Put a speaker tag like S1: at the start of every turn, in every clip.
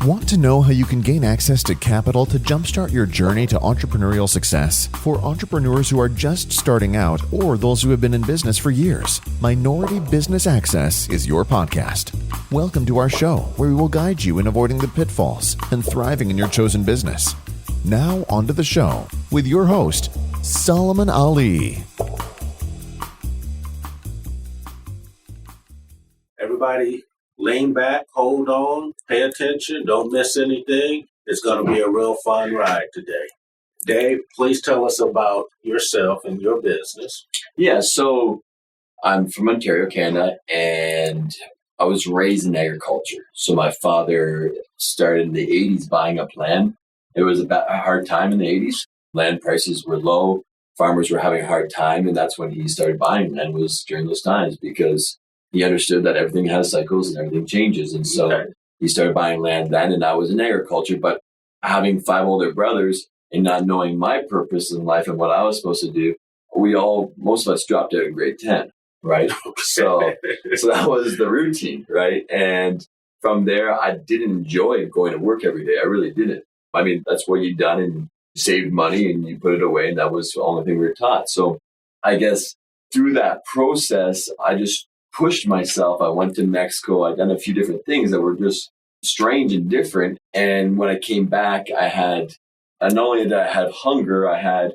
S1: Want to know how you can gain access to capital to jumpstart your journey to entrepreneurial success? For entrepreneurs who are just starting out or those who have been in business for years, Minority Business Access is your podcast. Welcome to our show, where we will guide you in avoiding the pitfalls and thriving in your chosen business. Now, on to the show with your host, Solomon Ali.
S2: Everybody, lean back, hold on, pay attention, don't miss anything. It's going to be a real fun ride today. Dave, please tell us about yourself and your business.
S3: Yeah, so I'm from Ontario, Canada, and I was raised in agriculture. So my father started in the 80s buying up land. It was a hard time in the 80s. Land prices were low. Farmers were having a hard time, and that's when he started buying land, was during those times, because he understood that everything has cycles and everything changes. And so he started buying land then, and I was in agriculture. But having 5 older brothers and not knowing my purpose in life and what I was supposed to do, most of us dropped out in grade 10, right? So that was the routine, right? And from there, I didn't enjoy going to work every day. I really didn't. I mean, that's what you'd done, and you saved money and you put it away, and that was the only thing we were taught. So I guess through that process, I just pushed myself. I went to Mexico. I'd done a few different things that were just strange and different. And when I came back, I had, not only did I have hunger, I had,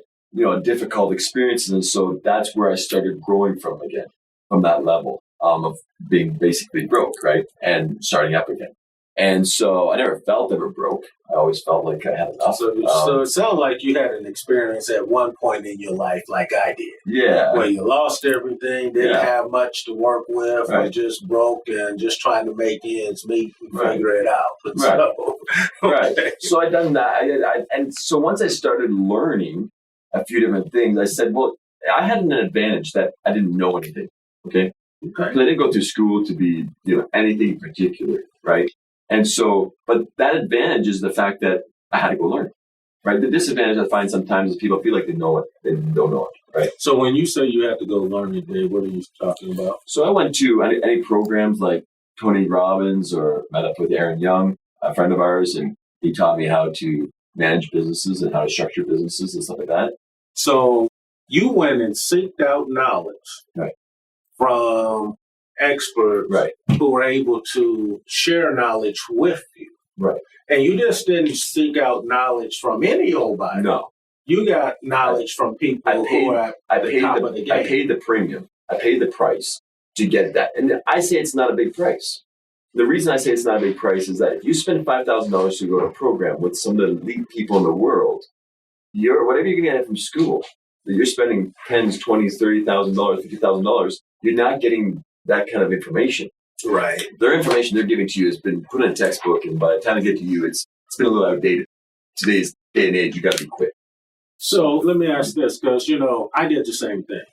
S3: difficult experiences. And so that's where I started growing from again, from that level of being basically broke, right? And starting up again. And so I never felt ever broke. I always felt like I had enough.
S2: So it sounded like you had an experience at one point in your life like I did.
S3: Yeah.
S2: Where you lost everything, didn't have much to work with,
S3: right.
S2: or just broke and just trying to make ends meet and figure it out.
S3: Right.
S2: Okay.
S3: So I done that. And so once I started learning a few different things, I said, well, I had an advantage that I didn't know anything. Okay. Because I didn't go through school to be, anything in particular. Right. And so, but that advantage is the fact that I had to go learn, right? The disadvantage I find sometimes is people feel like they know it, they don't know it, right?
S2: So when you say you had to go learn it, Dave, what are you talking about?
S3: So I went to any programs like Tony Robbins, or met up with Aaron Young, a friend of ours, and he taught me how to manage businesses and how to structure businesses and stuff like that.
S2: So you went and seeked out knowledge from experts who were able to share knowledge with you.
S3: Right.
S2: And you just didn't seek out knowledge from any old body.
S3: No.
S2: You got knowledge from people who are at the top of the game.
S3: I paid the premium. I paid the price to get that. And I say it's not a big price. The reason I say it's not a big price is that if you spend $5,000 to go to a program with some of the elite people in the world, whatever you're going to get from school, that you're spending $10,000, $20,000, $30,000, $50,000, you're not getting that kind of information.
S2: Right.
S3: Their information they're giving to you has been put in a textbook, and by the time they get to you, it's been a little outdated. Today's day and age, you got to be quick.
S2: So let me ask this, because, I did the same thing.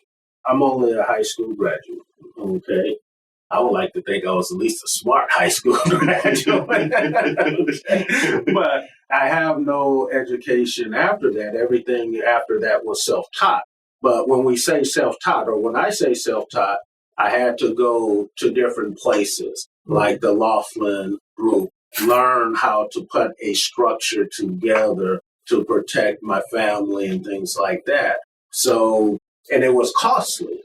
S2: I'm only a high school graduate, okay? I would like to think I was at least a smart high school graduate. But I have no education after that. Everything after that was self-taught. But when we say self-taught, or when I say self-taught, I had to go to different places, like the Laughlin Group, learn how to put a structure together to protect my family and things like that. So, and it was costly,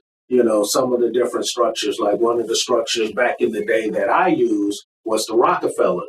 S2: some of the different structures. Like one of the structures back in the day that I used was the Rockefeller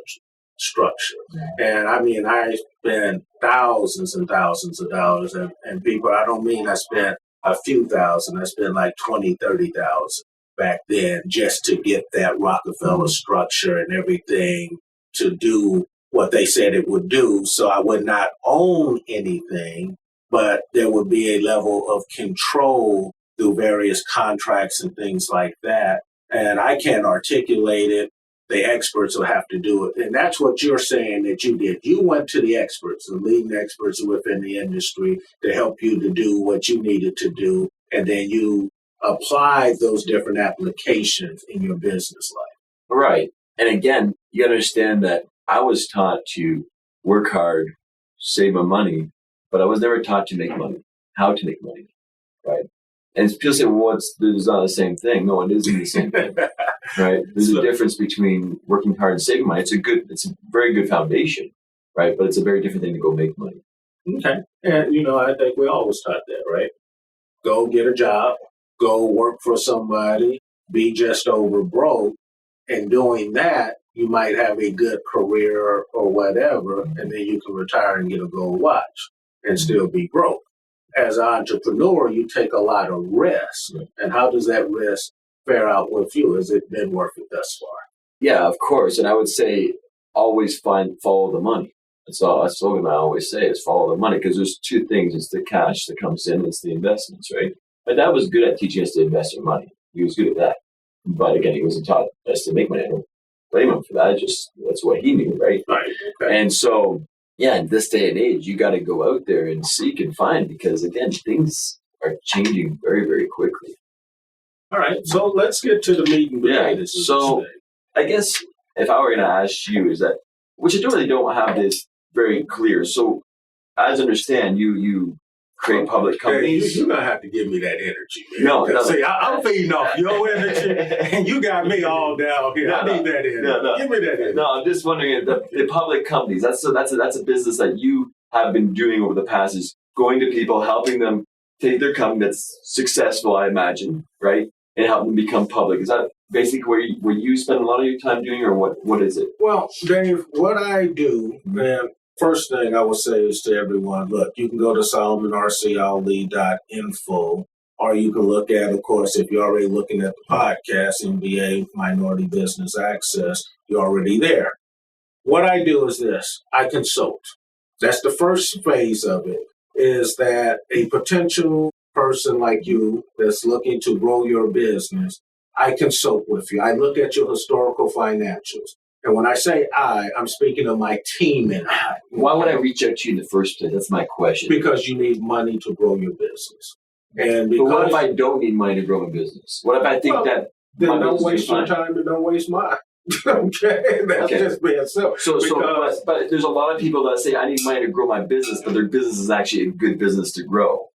S2: structure. And I mean, I spent thousands and thousands of dollars, and people, I don't mean I spent a few thousand, I spent like 20, 30,000 back then just to get that Rockefeller structure and everything to do what they said it would do. So I would not own anything, but there would be a level of control through various contracts and things like that. And I can't articulate it. The experts will have to do it. And that's what you're saying that you did. You went to the experts, the leading experts within the industry, to help you to do what you needed to do. And then you applied those different applications in your business life.
S3: Right. And again, you understand that I was taught to work hard, save my money, but I was never taught to make money, how to make money, right? And people say, well, it's not the same thing. No, it isn't the same thing, right? There's a difference between working hard and saving money. It's a very good foundation, right? But it's a very different thing to go make money.
S2: Okay. And, I think we always taught that, right? Go get a job, go work for somebody, be just over broke. And doing that, you might have a good career or whatever, and then you can retire and get a gold watch and still be broke. As an entrepreneur, you take a lot of risk. And how does that risk fare out with you? Has it been worth it thus far?
S3: Yeah, of course. And I would say always follow the money. That's a slogan I always say is follow the money, because there's two things. It's the cash that comes in, it's the investments, right? My dad was good at teaching us to invest our money. He was good at that. But again, he wasn't taught us to make money. I don't blame him for that. That's what he knew, right?
S2: Right. Okay.
S3: And so, yeah, in this day and age, you got to go out there and seek and find, because again, things are changing very, very quickly.
S2: All right. So let's get to the meat and potatoes.
S3: Yeah. So I guess if I were going to ask you is that, which I really don't have this very clear. So as I understand, you create public companies.
S2: You're going to have to give me that energy, man.
S3: No.
S2: See, I'm feeding off your energy, and you got me all down here. I need that energy.
S3: No.
S2: Give me that energy.
S3: No, I'm just wondering, the public companies, that's a business that you have been doing over the past, is going to people, helping them take their company that's successful, I imagine, right? And help them become public. Is that basically where you spend a lot of your time doing, or what is it?
S2: Well, Dave, what I do, man, first thing I would say is to everyone, look, you can go to SolomonRCAli.info, or you can look at, of course, if you're already looking at the podcast, MBA, Minority Business Access, you're already there. What I do is this, I consult. That's the first phase of it, is that a potential person like you that's looking to grow your business, I consult with you. I look at your historical financials. And when I say I'm speaking of my team and I.
S3: Why would I reach out to you in the first place? That's my question.
S2: Because you need money to grow your business. And because,
S3: but what if I don't need money to grow my business? What if I think that
S2: then don't waste your time and don't waste mine. Okay, that's just being simple.
S3: But there's a lot of people that say I need money to grow my business, but their business is actually a good business to grow.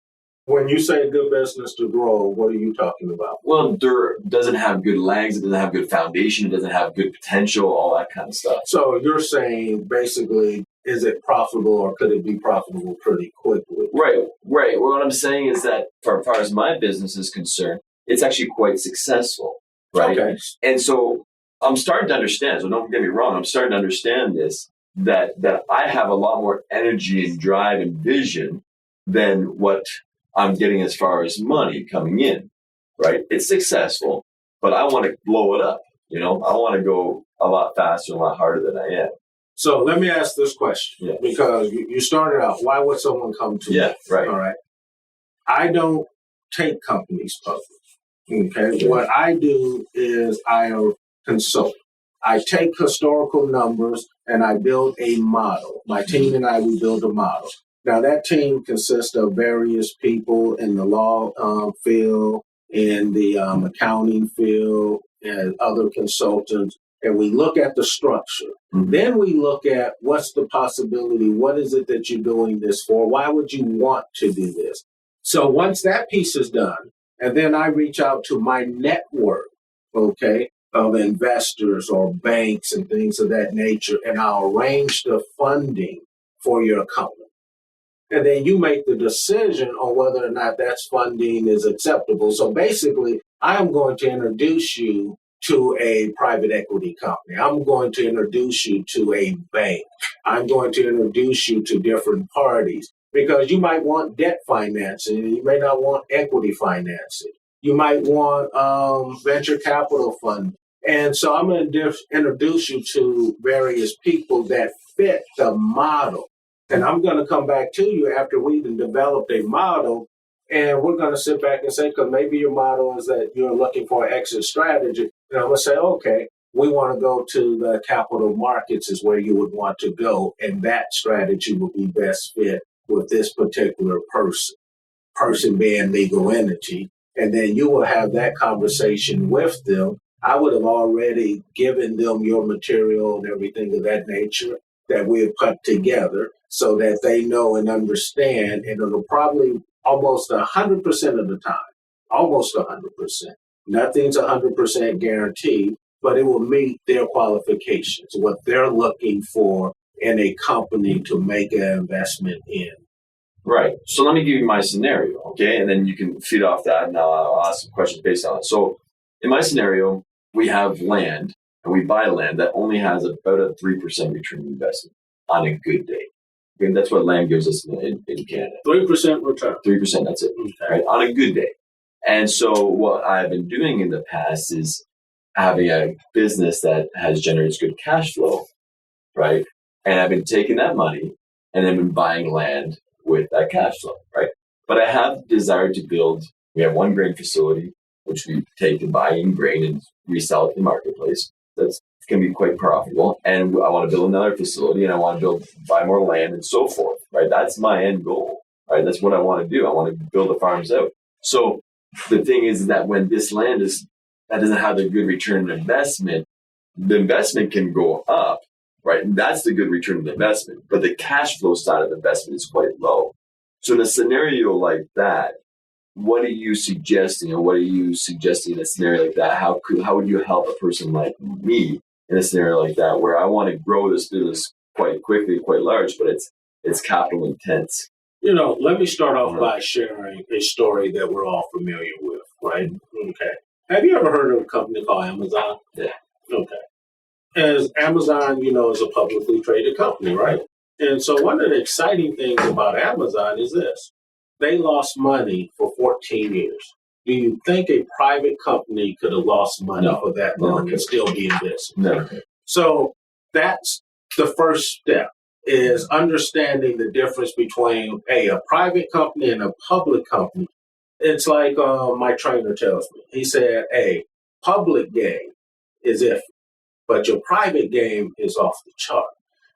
S2: When you say good business to grow, what are you talking about?
S3: Well, there doesn't have good legs, it doesn't have good foundation, it doesn't have good potential, all that kind of stuff.
S2: So you're saying basically, is it profitable or could it be profitable pretty quickly?
S3: Right. Well, what I'm saying is that as far as my business is concerned, it's actually quite successful, right?
S2: Okay.
S3: And so I'm starting to understand, so don't get me wrong, I'm starting to understand this, that I have a lot more energy and drive and vision than what I'm getting as far as money coming in, right? It's successful, but I want to blow it up. I want to go a lot faster, a lot harder than I am.
S2: So let me ask this question, because you started out, why would someone come to me?
S3: Yeah, right.
S2: All right. I don't take companies public. Okay. What I do is I consult. I take historical numbers and I build a model. My team and I, we build a model. Now, that team consists of various people in the law field, in the accounting field, and other consultants, and we look at the structure. Mm-hmm. Then we look at what's the possibility, what is it that you're doing this for, why would you want to do this? So once that piece is done, and then I reach out to my network, of investors or banks and things of that nature, and I'll arrange the funding for your company. And then you make the decision on whether or not that funding is acceptable. So basically, I am going to introduce you to a private equity company. I'm going to introduce you to a bank. I'm going to introduce you to different parties, because you might want debt financing. You may not want equity financing. You might want venture capital funding. And so I'm going to introduce you to various people that fit the model. And I'm going to come back to you after we've developed a model, and we're going to sit back and say, because maybe your model is that you're looking for an exit strategy. And I'm going to say, okay, we want to go to the capital markets is where you would want to go. And that strategy would be best fit with this particular person being legal entity. And then you will have that conversation with them. I would have already given them your material and everything of that nature that we have put together, so that they know and understand, and it'll probably almost 100% of the time, almost 100%. Nothing's 100% guaranteed, but it will meet their qualifications, what they're looking for in a company to make an investment in.
S3: Right. So let me give you my scenario, okay? And then you can feed off that, and I'll ask some questions based on it. So in my scenario, we have land, and we buy land that only has about a 3% return on investment on a good day. Okay, that's what land gives us in Canada.
S2: 3% return.
S3: 3%, that's it, right? On a good day. And so what I've been doing in the past is having a business that has generates good cash flow, right? And I've been taking that money and then been buying land with that cash flow, right? But I have desired to build, we have one grain facility, which we take and buy in grain and resell it in the marketplace. That's going to be quite profitable. And I want to build another facility, and I want to buy more land and so forth, right? That's my end goal, right? That's what I want to do. I want to build the farms out. So the thing is that when this land that doesn't have a good return on investment, the investment can go up, right? And that's the good return on investment. But the cash flow side of the investment is quite low. So in a scenario like that, what are you suggesting, or what are you suggesting in a scenario like that? How would you help a person like me in a scenario like that, where I want to grow this business quite quickly, quite large, but it's capital intense?
S2: Let me start off by sharing a story that we're all familiar with, right? Okay. Have you ever heard of a company called Amazon?
S3: Yeah.
S2: Okay. As Amazon, is a publicly traded company, right? And so one of the exciting things about Amazon is this. They lost money for 14 years. Do you think a private company could have lost money for that long and still be in business?
S3: No.
S2: So that's the first step, is understanding the difference between a private company and a public company. It's like my trainer tells me. He said, a public game is iffy, but your private game is off the chart.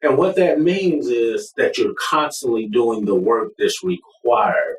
S2: And what that means is that you're constantly doing the work that's required.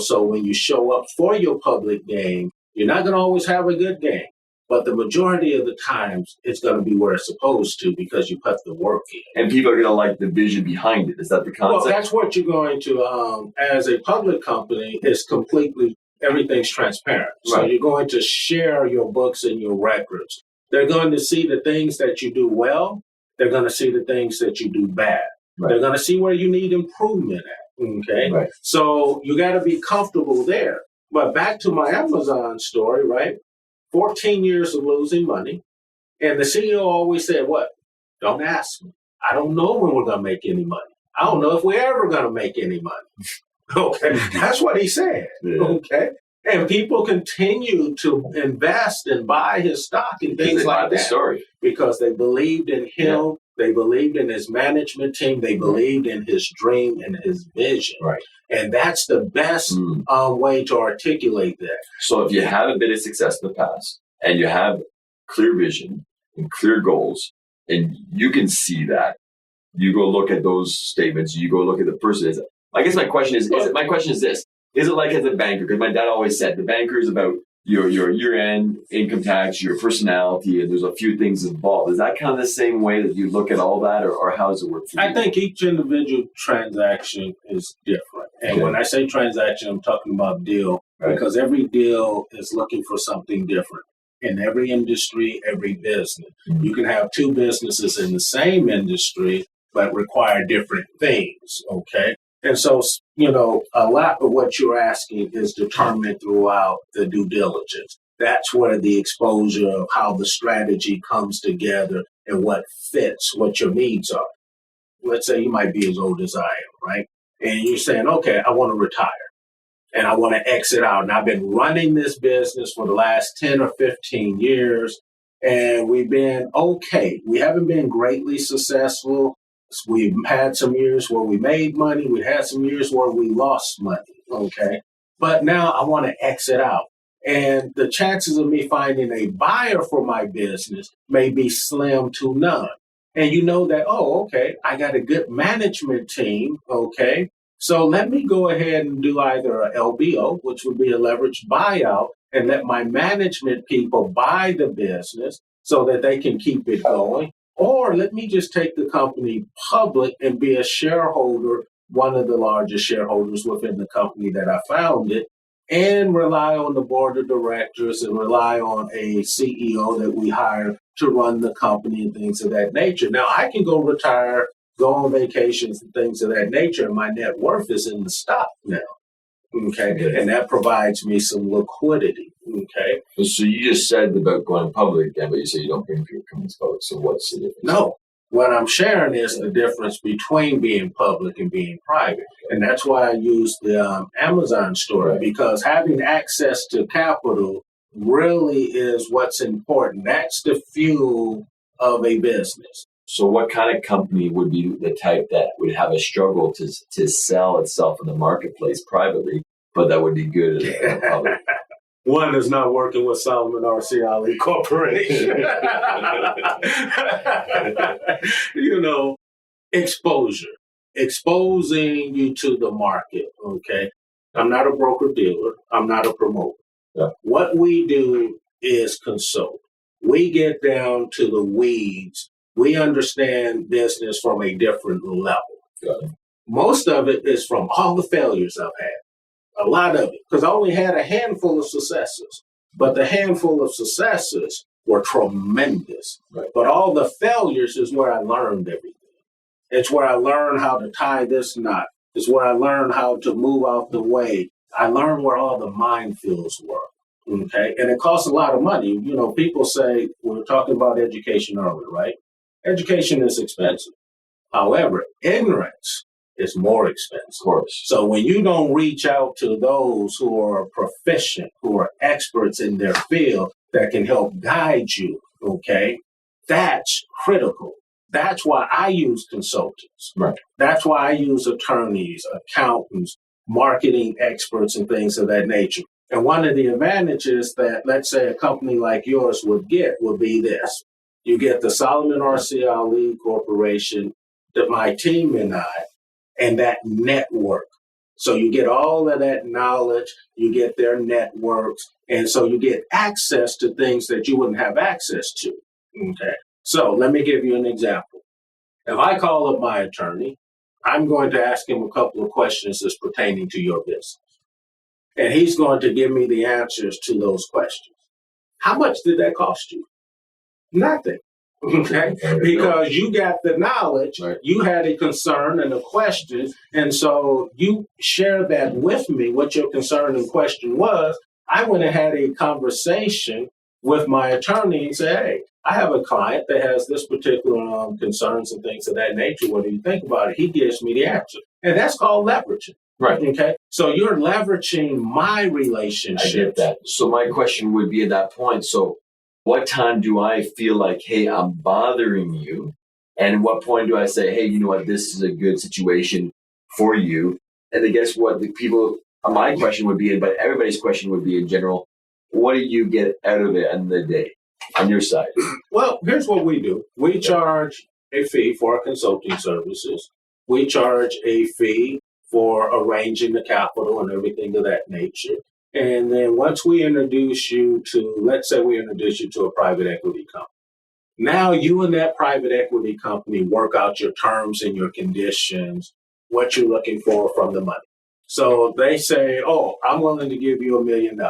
S2: So when you show up for your public game, you're not going to always have a good game. But the majority of the times, it's going to be where it's supposed to, because you put the work in.
S3: And people are going to like the vision behind it. Is that the concept?
S2: Well, that's what you're going to, as a public company, it's completely, everything's transparent. So
S3: Right.
S2: you're going to share your books and your records. They're going to see the things that you do well. They're going to see the things that you do bad.
S3: Right.
S2: They're going to see where you need improvement at. Okay.
S3: Right.
S2: So you got to be comfortable there. But back to my Amazon story, right? 14 years of losing money. And the CEO always said, what? Don't ask me. I don't know when we're going to make any money. I don't know if we're ever going to make any money. Okay. That's what he said.
S3: Yeah.
S2: Okay. And people continue to invest and buy his stock and things like that.
S3: Story.
S2: Because they believed in him. Yeah. They believed in his management team. They believed in his dream and his vision.
S3: Right.
S2: And that's the best way to articulate that.
S3: So if you have a bit of success in the past and you have clear vision and clear goals, and you can see that, you go look at those statements, you go look at the person. I guess my question is this. Is it like as a banker? Because my dad always said the banker is about your year-end income tax, your personality, and there's a few things involved. Is that kind of the same way that you look at all that, or how does it work for you?
S2: I think each individual transaction is different. And when I say transaction, I'm talking about deal, because every deal is looking for something different. In every industry, every business. You can have two businesses in the same industry, but require different things, okay? And so, a lot of what you're asking is determined throughout the due diligence. That's where the exposure of how the strategy comes together and what fits what your needs are. Let's say you might be as old as I am, right? And you're saying, okay, I want to retire and I want to exit out. And I've been running this business for the last 10 or 15 years, and we've been okay. We haven't been greatly successful. We've had some years where we made money. We had some years where we lost money, okay? But now I want to exit out. And the chances of me finding a buyer for my business may be slim to none. And you know that, okay, I got a good management team, okay? So let me go ahead and do either a LBO, which would be a leveraged buyout, and let my management people buy the business so that they can keep it going. Or let me just take the company public and be a shareholder, one of the largest shareholders within the company that I founded, and rely on the board of directors and rely on a CEO that we hire to run the company and things of that nature. Now, I can go retire, go on vacations and things of that nature, and my net worth is in the stock now. Okay. And that provides me some liquidity. Okay.
S3: So you just said about going public again, but you say you don't bring your companies public. So what's the difference?
S2: No. What I'm sharing is the difference between being public and being private. And that's why I use the Amazon story, because having access to capital really is what's important. That's the fuel of a business.
S3: So what kind of company would be the type that would have a struggle to sell itself in the marketplace privately, but that would be good as a public?
S2: One is not working with Solomon R.C. Ali Corporation. Exposure. Exposing you to the market, okay? I'm not a broker-dealer. I'm not a promoter.
S3: Yeah.
S2: What we do is consult. We get down to the weeds. We understand business from a different level.
S3: Got it.
S2: Most of it is from all the failures I've had. A lot of it, because I only had a handful of successes, but the handful of successes were tremendous.
S3: Right.
S2: But all the failures is where I learned everything. It's where I learned how to tie this knot. It's where I learned how to move out the way. I learned where all the minefields were. Okay. And it costs a lot of money. You know, people say, we were talking about education earlier, right? Education is expensive. However, ignorance is more expensive.
S3: Of course.
S2: So when you don't reach out to those who are proficient, who are experts in their field that can help guide you, okay, that's critical. That's why I use consultants.
S3: Right.
S2: That's why I use attorneys, accountants, marketing experts, and things of that nature. And one of the advantages that, let's say, a company like yours would get would be this. You get the Solomon R.C. Ali Corporation, that my team and I, and that network. So you get all of that knowledge, you get their networks, and so you get access to things that you wouldn't have access to. Okay. So let me give you an example. If I call up my attorney, I'm going to ask him a couple of questions that's pertaining to your business. And he's going to give me the answers to those questions. How much did that cost you? Nothing. Okay, because you got the knowledge, right. You had a concern and a question, and so you shared that with me, what your concern and question was. I went and had a conversation with my attorney and said, hey, I have a client that has this particular concerns and things of that nature. What do you think about it? He gives me the answer. And that's called leveraging.
S3: Right.
S2: Okay. So you're leveraging my relationship.
S3: I get that. So my question would be at that point, so what time do I feel like, hey, I'm bothering you? And at what point do I say, hey, you know what, this is a good situation for you? And then guess what? The people, my question would be, but everybody's question would be in general, what do you get out of it in the day on your side?
S2: Well, here's what we do. We charge a fee for our consulting services. We charge a fee for arranging the capital and everything of that nature. And then once we introduce you to, let's say we introduce you to a private equity company. Now you and that private equity company work out your terms and your conditions, what you're looking for from the money. So they say, oh, I'm willing to give you $1 million.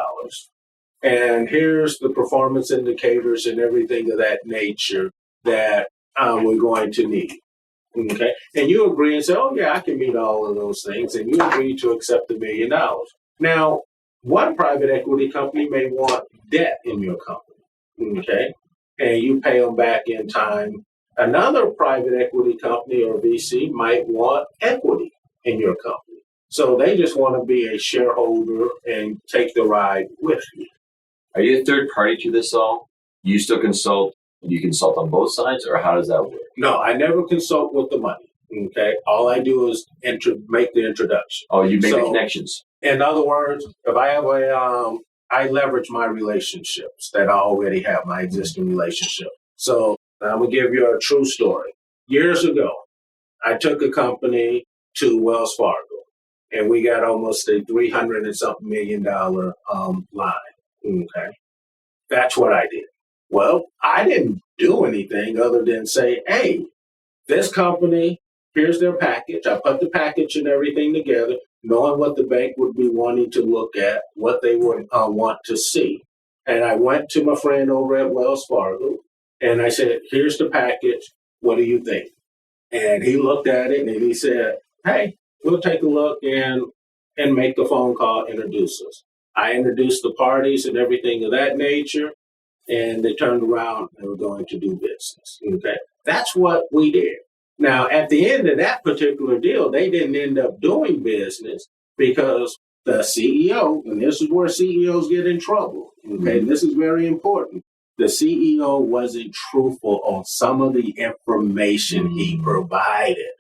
S2: And here's the performance indicators and everything of that nature that we're going to need. Okay. And you agree and say, oh, yeah, I can meet all of those things. And you agree to accept $1 million. Now, one private equity company may want debt in your company, okay, and you pay them back in time. Another private equity company or VC might want equity in your company. So they just want to be a shareholder and take the ride with you.
S3: Are you a third party to this all? You still consult? Do you consult on both sides, or how does that work?
S2: No, I never consult with the money, okay? All I do is make the introduction.
S3: Oh, you make the connections.
S2: In other words, if I have I leverage my relationships that I already have, my existing relationship. So I'm going to give you a true story. Years ago, I took a company to Wells Fargo, and we got almost a $300 and something million line. Okay. That's what I did. Well, I didn't do anything other than say, hey, this company, here's their package. I put the package and everything together. knowing what the bank would be wanting to look at, what they would want to see. And I went to my friend over at Wells Fargo and I said, here's the package. What do you think? And he looked at it and he said, hey, we'll take a look and make a phone call, introduce us. I introduced the parties and everything of that nature, and they turned around and were going to do business. Okay, that's what we did. Now, at the end of that particular deal, they didn't end up doing business because the CEO, and this is where CEOs get in trouble, okay, and this is very important, the CEO wasn't truthful on some of the information he provided.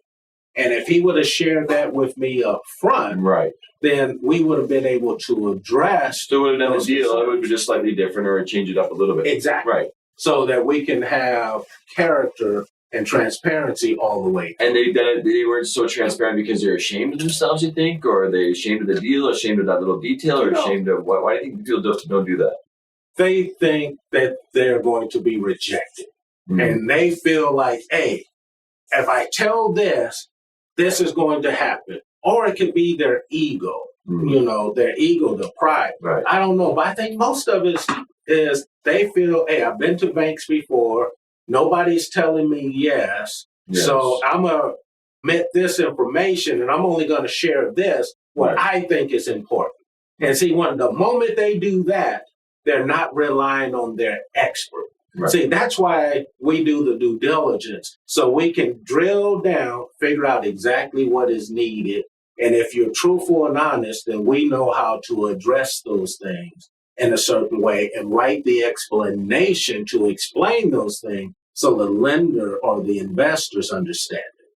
S2: And if he would have shared that with me up front,
S3: right,
S2: then we would have been able to address.
S3: So it would have done a deal. It would be just slightly different or change it up a little bit.
S2: Exactly.
S3: Right.
S2: So that we can have character and transparency all the way.
S3: And they weren't so transparent because they're ashamed of themselves, you think? Or are they ashamed of the deal, or ashamed of that little detail, or ashamed of what? Why do you think people don't do that?
S2: They think that they're going to be rejected. And they feel like, hey, if I tell this, this is going to happen. Or it could be their ego, their ego, the pride.
S3: Right.
S2: I don't know, but I think most of it is they feel, hey, I've been to banks before. Nobody's telling me yes. So I'm going to admit this information and I'm only going to share this, what I think is important. And see, when the moment they do that, they're not relying on their expert. Right. See, that's why we do the due diligence, so we can drill down, figure out exactly what is needed. And if you're truthful and honest, then we know how to address those things in a certain way and write the explanation to explain those things so the lender or the investors understand it.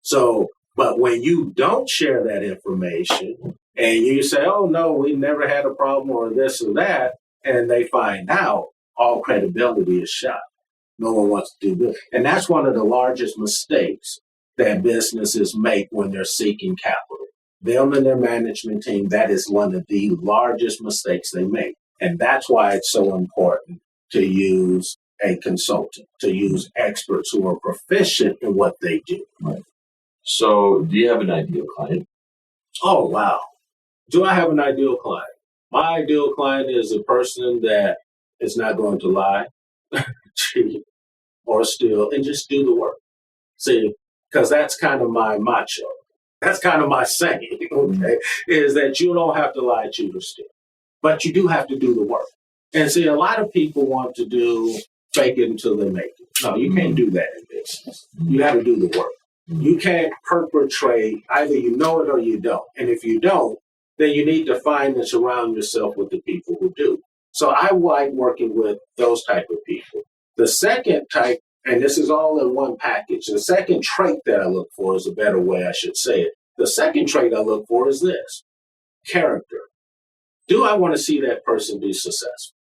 S2: So, but when you don't share that information and you say, oh, no, we never had a problem or this or that, and they find out, all credibility is shot. No one wants to do this. And that's one of the largest mistakes that businesses make when they're seeking capital. Them and their management team, that is one of the largest mistakes they make. And that's why it's so important to use a consultant, to use experts who are proficient in what they do.
S3: Right. So do you have an ideal client?
S2: Oh, wow. Do I have an ideal client? My ideal client is a person that is not going to lie, cheat, or steal, and just do the work. See, because that's kind of my macho. That's kind of my saying, okay, is that you don't have to lie, cheat, or steal. But you do have to do the work. And see, a lot of people want to do fake it until they make it. No, you can't do that in business. You got to do the work. You can't perpetrate, either you know it or you don't. And if you don't, then you need to find and surround yourself with the people who do. So I like working with those type of people. The second type, and this is all in one package, the second trait that I look for is a better way I should say it. The second trait I look for is this: character. Do I want to see that person be successful?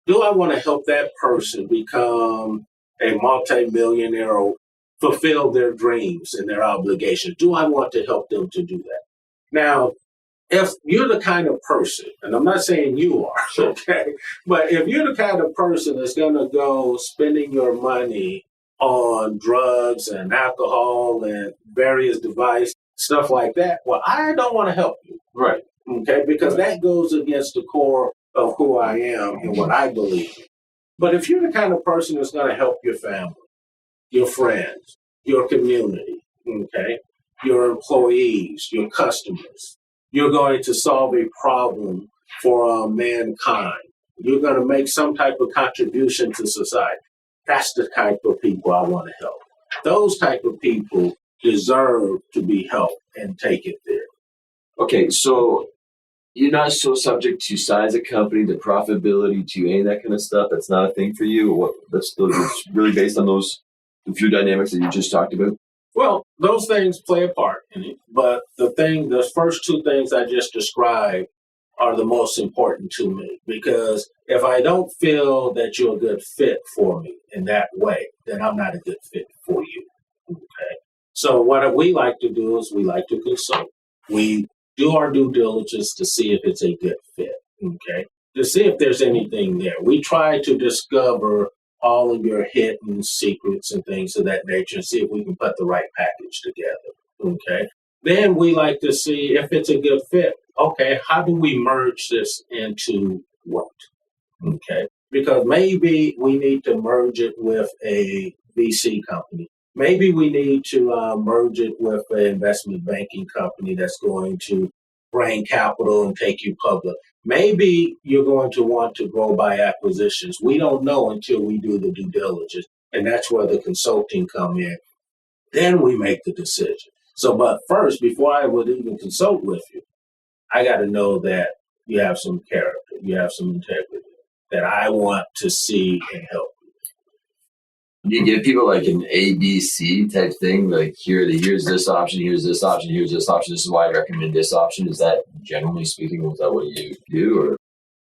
S2: Do I want to help that person become a multimillionaire or fulfill their dreams and their obligations? Do I want to help them to do that? Now, if you're the kind of person, and I'm not saying you are, okay, but if you're the kind of person that's going to go spending your money on drugs and alcohol and various devices, stuff like that, well, I don't want to help you.
S3: Right.
S2: Okay, because that goes against the core of who I am and what I believe in. But if you're the kind of person that's going to help your family, your friends, your community, okay, your employees, your customers, you're going to solve a problem for mankind. You're going to make some type of contribution to society. That's the type of people I want to help. Those type of people deserve to be helped and take it there.
S3: Okay, so you're not so subject to size of company, to profitability, to any of that kind of stuff. That's not a thing for you? Or what? That's really based on those few dynamics that you just talked about?
S2: Well, those things play a part in it, but the first two things I just described are the most important to me, because if I don't feel that you're a good fit for me in that way, then I'm not a good fit for you. Okay. So what we like to do is we like to consult. We do our due diligence to see if it's a good fit. Okay. To see if there's anything there. We try to discover all of your hidden secrets and things of that nature and see if we can put the right package together. Okay. Then we like to see if it's a good fit. Okay, how do we merge this into what? Okay, because maybe we need to merge it with a VC company. Maybe we need to merge it with an investment banking company that's going to bring capital and take you public. Maybe you're going to want to grow by acquisitions. We don't know until we do the due diligence, and that's where the consulting come in. Then we make the decision. So, but first, before I would even consult with you, I got to know that you have some character, you have some integrity that I want to see and help.
S3: You give people like an ABC type thing, like here's this option, here's this option, here's this option. This is why I recommend this option. Is that generally speaking, was that what you do,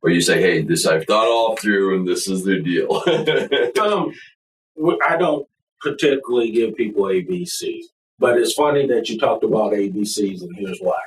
S3: or you say, hey, this I've thought all through, and this is the deal?
S2: I don't particularly give people ABCs, but it's funny that you talked about ABCs, and here's why.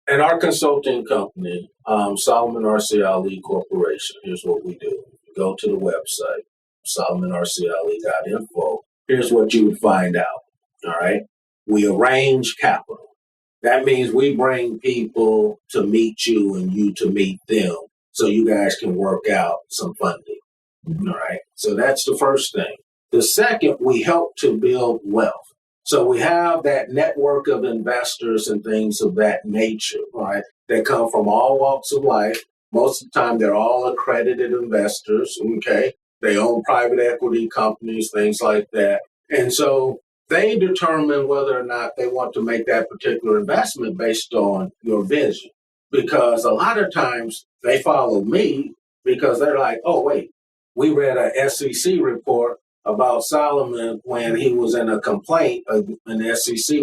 S2: In our consulting company, Solomon R.C. Ali Corporation, here's what we do. Go to the website, solomonrcali.info. Here's what you would find out, all right? We arrange capital. That means we bring people to meet you and you to meet them so you guys can work out some funding, all right? So that's the first thing. The second, we help to build wealth. So we have that network of investors and things of that nature, all right, that come from all walks of life. Most of the time, they're all accredited investors, okay? They own private equity companies, things like that. And so they determine whether or not they want to make that particular investment based on your vision. Because a lot of times they follow me because they're like, oh, wait, we read a SEC report about Solomon when he was in a complaint, and the SEC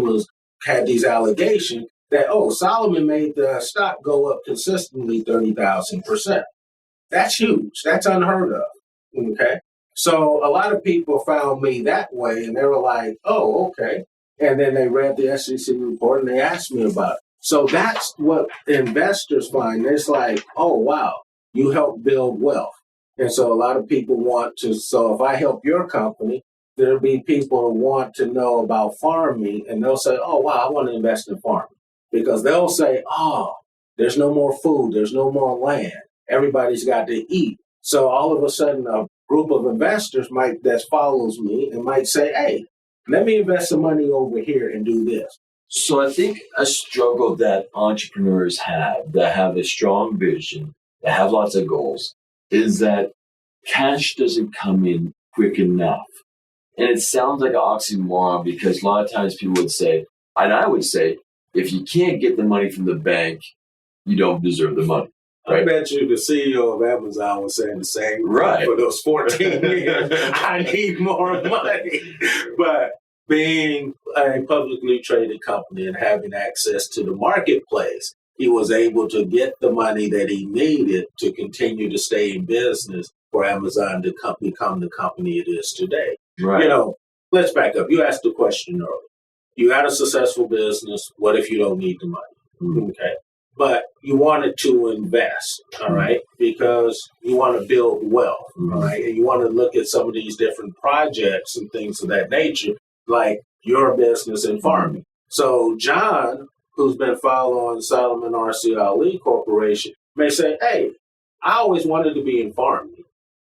S2: had these allegations that, Solomon made the stock go up consistently 30,000%. That's huge. That's unheard of. Okay. So a lot of people found me that way, and they were like, oh, okay. And then they read the SEC report and they asked me about it. So that's what investors find. It's like, oh, wow, you help build wealth. And so a lot of people want to, so if I help your company, there'll be people who want to know about farming, and they'll say, oh, wow, I want to invest in farming. Because they'll say, oh, there's no more food, there's no more land, everybody's got to eat. So all of a sudden, a group of investors that follows me and might say, hey, let me invest some money over here and do this.
S3: So I think a struggle that entrepreneurs have that have a strong vision, that have lots of goals, is that cash doesn't come in quick enough. And it sounds like an oxymoron because a lot of times people would say, and I would say, if you can't get the money from the bank, you don't deserve the money. Right?
S2: I bet you the CEO of Amazon was saying the same
S3: right.
S2: for those 14 years. I need more money. But being a publicly traded company and having access to the marketplace, he was able to get the money that he needed to continue to stay in business for Amazon to become the company it is today.
S3: Right.
S2: Let's back up. You asked the question earlier. You had a successful business. What if you don't need the money? Mm-hmm. Okay. But you wanted to invest, all right, because you want to build wealth, all right, and you want to look at some of these different projects and things of that nature, like your business in farming. So John, who's been following Solomon R.C. Ali Corporation, may say, hey, I always wanted to be in farming,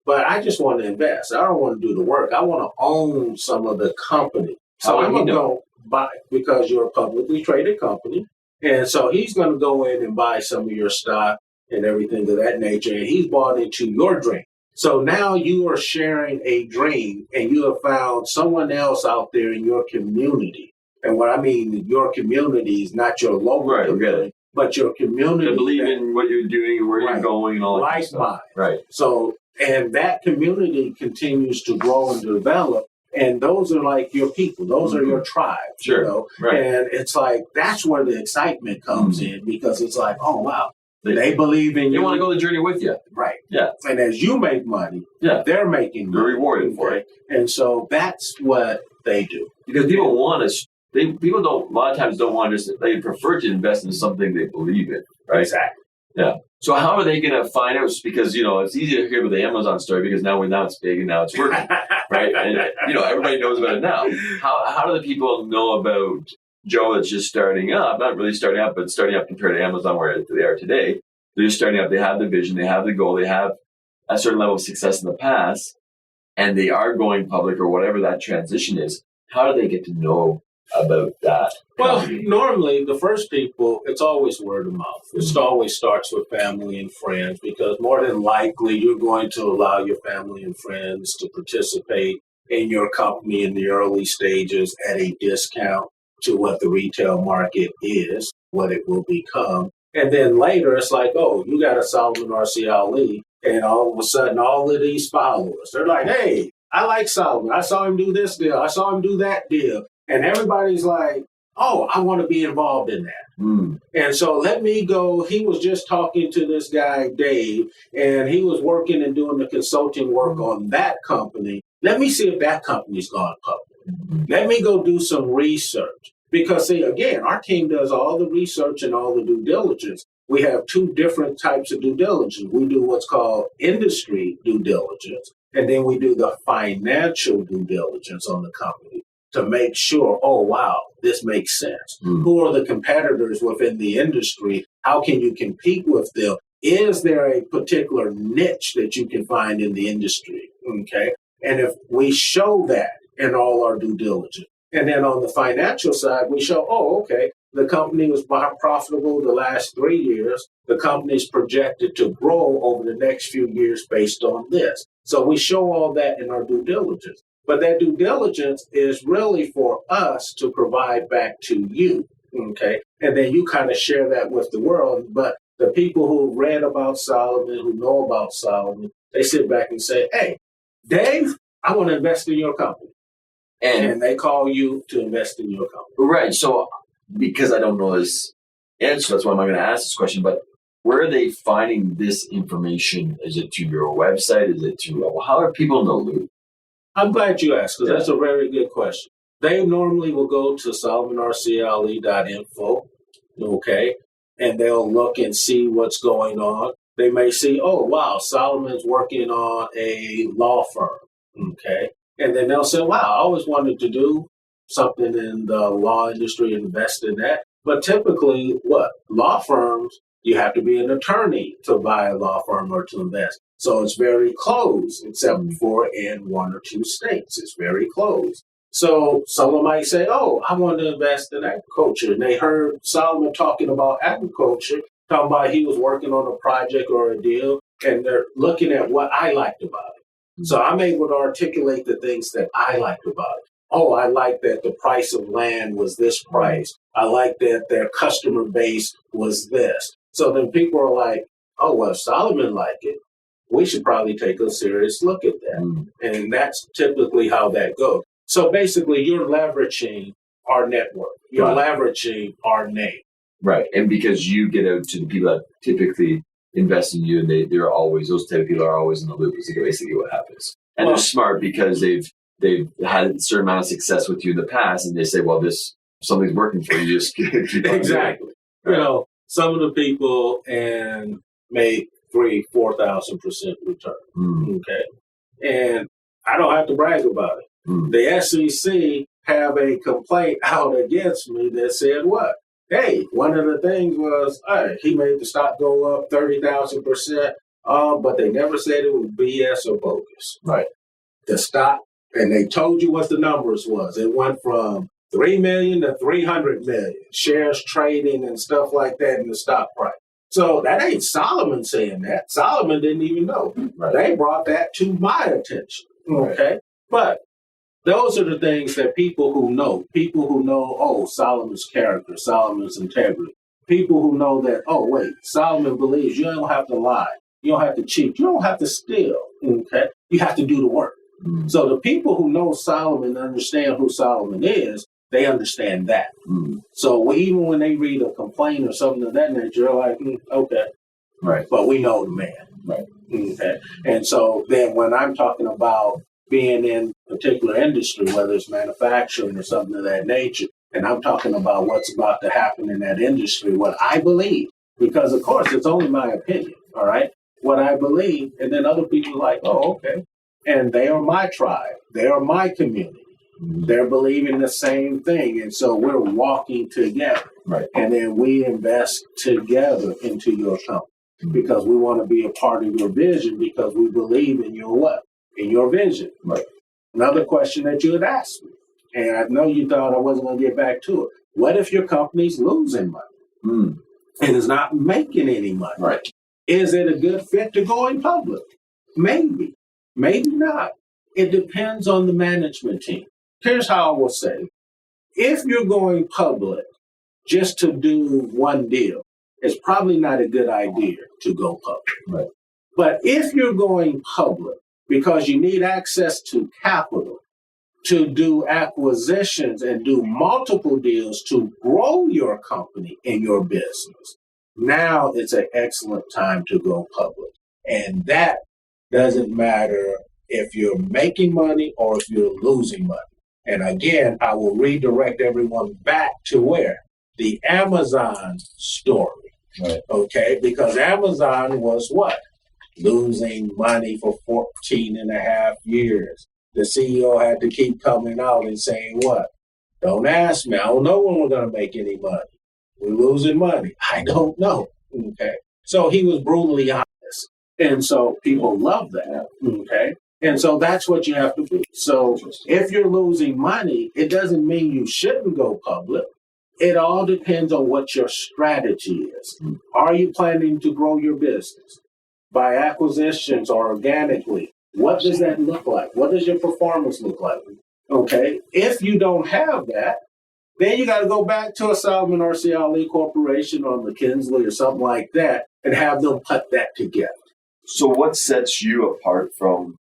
S2: but I just want to invest. I don't want to do the work. I want to own some of the company. So I'm going to go buy, because you're a publicly traded company. And so he's going to go in and buy some of your stock and everything of that nature. And he's bought into your dream. So now you are sharing a dream, and you have found someone else out there in your community. And what I mean, your community is not your local community, but your community.
S3: They believe in what you're doing and where you're going and all that
S2: like
S3: stuff.
S2: Right. So, and that community continues to grow and develop. And those are like your people. Those are your tribes,
S3: Sure. Right.
S2: And it's like, that's where the excitement comes in, because it's like, oh, wow, they believe in you.
S3: They want to go the journey with you.
S2: Right.
S3: Yeah.
S2: And as you make money, they're making money.
S3: They're rewarded for it.
S2: And so that's what they do.
S3: Because people want us. People don't, a lot of times don't want to, they prefer to invest in something they believe in, right?
S2: Exactly.
S3: Yeah. So how are they going to find out? Because, it's easy to hear about the Amazon story because now it's big and now it's working, right? And, everybody knows about it now. How do the people know about Joe that's just starting up, not really starting up, but starting up compared to Amazon where they are today. They're just starting up. They have the vision. They have the goal. They have a certain level of success in the past, and they are going public or whatever that transition is. How do they get to know about that?
S2: Well, normally the first people, it's always word of mouth. It always starts with family and friends, because more than likely you're going to allow your family and friends to participate in your company in the early stages at a discount to what the retail market is, what it will become. And then later it's like, oh, you got a Solomon R.C. Ali, and all of a sudden all of these followers, they're like, hey, I like Solomon. I saw him do this deal. I saw him do that deal. And everybody's like, oh, I want to be involved in that. And so let me go. He was just talking to this guy, Dave, and he was working and doing the consulting work on that company. Let me see if that company's gone public. Let me go do some research. Because, see, again, our team does all the research and all the due diligence. We have two different types of due diligence. We do what's called industry due diligence, and then we do the financial due diligence on the company to make sure, oh, wow, this makes sense. Who are the competitors within the industry? How can you compete with them? Is there a particular niche that you can find in the industry? Okay. And if we show that in all our due diligence, and then on the financial side, we show, oh, okay, the company was profitable the last 3 years. The company's projected to grow over the next few years based on this. So we show all that in our due diligence. But that due diligence is really for us to provide back to you, okay? And then you kind of share that with the world. But the people who read about Solomon, who know about Solomon, they sit back and say, hey, Dave, I want to invest in your company. And they call you to invest in your company.
S3: Right. So because I don't know this answer, that's why I'm not going to ask this question, but where are they finding this information? Is it to your website? Is it to, how are people in the loop?
S2: I'm glad you asked, because that's a very good question. They normally will go to solomonrcle.info, okay, and they'll look and see what's going on. They may see, oh, wow, Solomon's working on a law firm, okay, and then they'll say, wow, I always wanted to do something in the law industry, invest in that. But typically, law firms, you have to be an attorney to buy a law firm or to invest. So it's very closed, except for in 1 or 2 states. It's very closed. So someone might say, oh, I want to invest in agriculture. And they heard Solomon talking about agriculture, talking about he was working on a project or a deal, and they're looking at what I liked about it. So I'm able to articulate the things that I liked about it. Oh, I like that the price of land was this price. I like that their customer base was this. So then people are like, oh, well, if Solomon liked it, we should probably take a serious look at that. And that's typically how that goes. So basically, you're leveraging our network. You're leveraging our name.
S3: Right. And because you get out to the people that typically invest in you, and they're always, those type of people are always in the loop, is basically what happens. And they're smart because they've had a certain amount of success with you in the past, and they say, well, something's working for you. Just keep on
S2: exactly. Right. You know, some of the people and make 3,000-4,000% return. Okay. And I don't have to brag about it. The SEC have a complaint out against me that said what? Hey, one of the things was, he made the stock go up 30,000%, but they never said it was BS or bogus.
S3: Right.
S2: The stock, and they told you what the numbers was. It went from 3 million to 300 million shares trading and stuff like that in the stock price. So that ain't Solomon saying that. Solomon didn't even know. Right. They brought that to my attention. Okay. Right. But those are the things that people who know, oh, Solomon's character, Solomon's integrity. People who know that, oh, wait, Solomon believes you don't have to lie. You don't have to cheat. You don't have to steal. Okay. You have to do the work. So the people who know Solomon understand who Solomon is, they understand that. So even when they read a complaint or something of that nature, they're like, okay.
S3: Right.
S2: But we know the man.
S3: Right.
S2: Okay. And so then when I'm talking about being in a particular industry, whether it's manufacturing or something of that nature, and I'm talking about what's about to happen in that industry, what I believe, because of course it's only my opinion, all right? What I believe, and then other people are like, oh, okay. And they are my tribe. They are my community. They're believing the same thing. And so we're walking together.
S3: Right.
S2: And then we invest together into your company because we want to be a part of your vision because we believe in your what? In your vision.
S3: Right.
S2: Another question that you had asked me, and I know you thought I wasn't going to get back to it. What if your company's losing money and is not making any money?
S3: Right.
S2: Is it a good fit to going public? Maybe. Maybe not. It depends on the management team. Here's how I will say. If you're going public just to do one deal, it's probably not a good idea to go public.
S3: Right.
S2: But if you're going public because you need access to capital to do acquisitions and do multiple deals to grow your company and your business, now it's an excellent time to go public. And that doesn't matter if you're making money or if you're losing money. And again, I will redirect everyone back to where? The Amazon story.
S3: Right.
S2: Okay? Because Amazon was what? Losing money for 14 and a half years. The CEO had to keep coming out and saying what? Don't ask me. I don't know when we're going to make any money. We're losing money. I don't know. Okay? So he was brutally honest. And so people love that. Okay? And so that's what you have to do. So if you're losing money, it doesn't mean you shouldn't go public. It all depends on what your strategy is. Are you planning to grow your business by acquisitions or organically? What does that look like? What does your performance look like? Okay. If you don't have that, then you got to go back to a Salomon or Ali Corporation or McKinsey or something like that and have them put that together.
S4: So what sets you apart from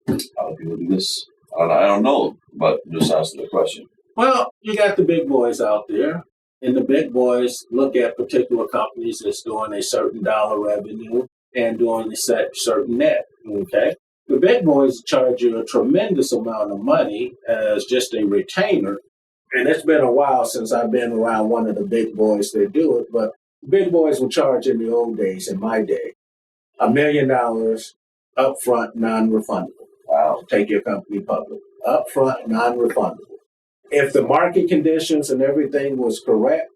S4: other people do this? I don't know, but just answer the question.
S2: Well, you got the big boys out there, and the big boys look at particular companies that's doing a certain dollar revenue and doing a certain net, okay? The big boys charge you a tremendous amount of money as just a retainer, and it's been a while since I've been around one of the big boys that do it, but big boys would charge in the old days, in my day, $1 million upfront, non-refundable. Wow. Take your company public. Upfront, non-refundable. If the market conditions and everything was correct,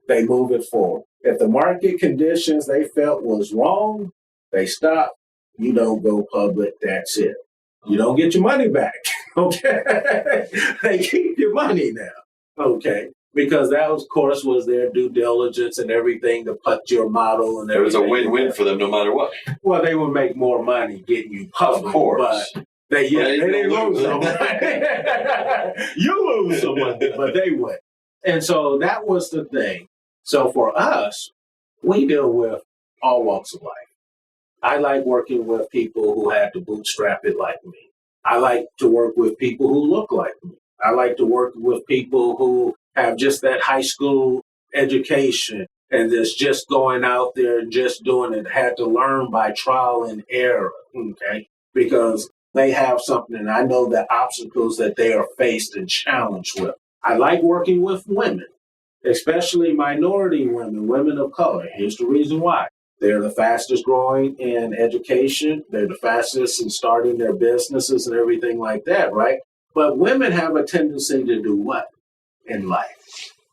S2: they move it forward. If the market conditions they felt was wrong, they stop. You don't go public. That's it. You don't get your money back. Okay. They keep your money now. Okay. Because that, of course, was their due diligence and everything to put your model and everything.
S4: It was a win-win for them no matter what.
S2: Well, they would make more money getting you public.
S4: Of course.
S2: But they didn't lose some money. You lose some money, but they would. And so that was the thing. So for us, we deal with all walks of life. I like working with people who had to bootstrap it like me. I like to work with people who look like me. I like to work with people who have just that high school education and that's just going out there and just doing it, had to learn by trial and error, okay? Because they have something, and I know the obstacles that they are faced and challenged with. I like working with women, especially minority women, women of color. Here's the reason why. They're the fastest growing in education. They're the fastest in starting their businesses and everything like that, right? But women have a tendency to do what in life?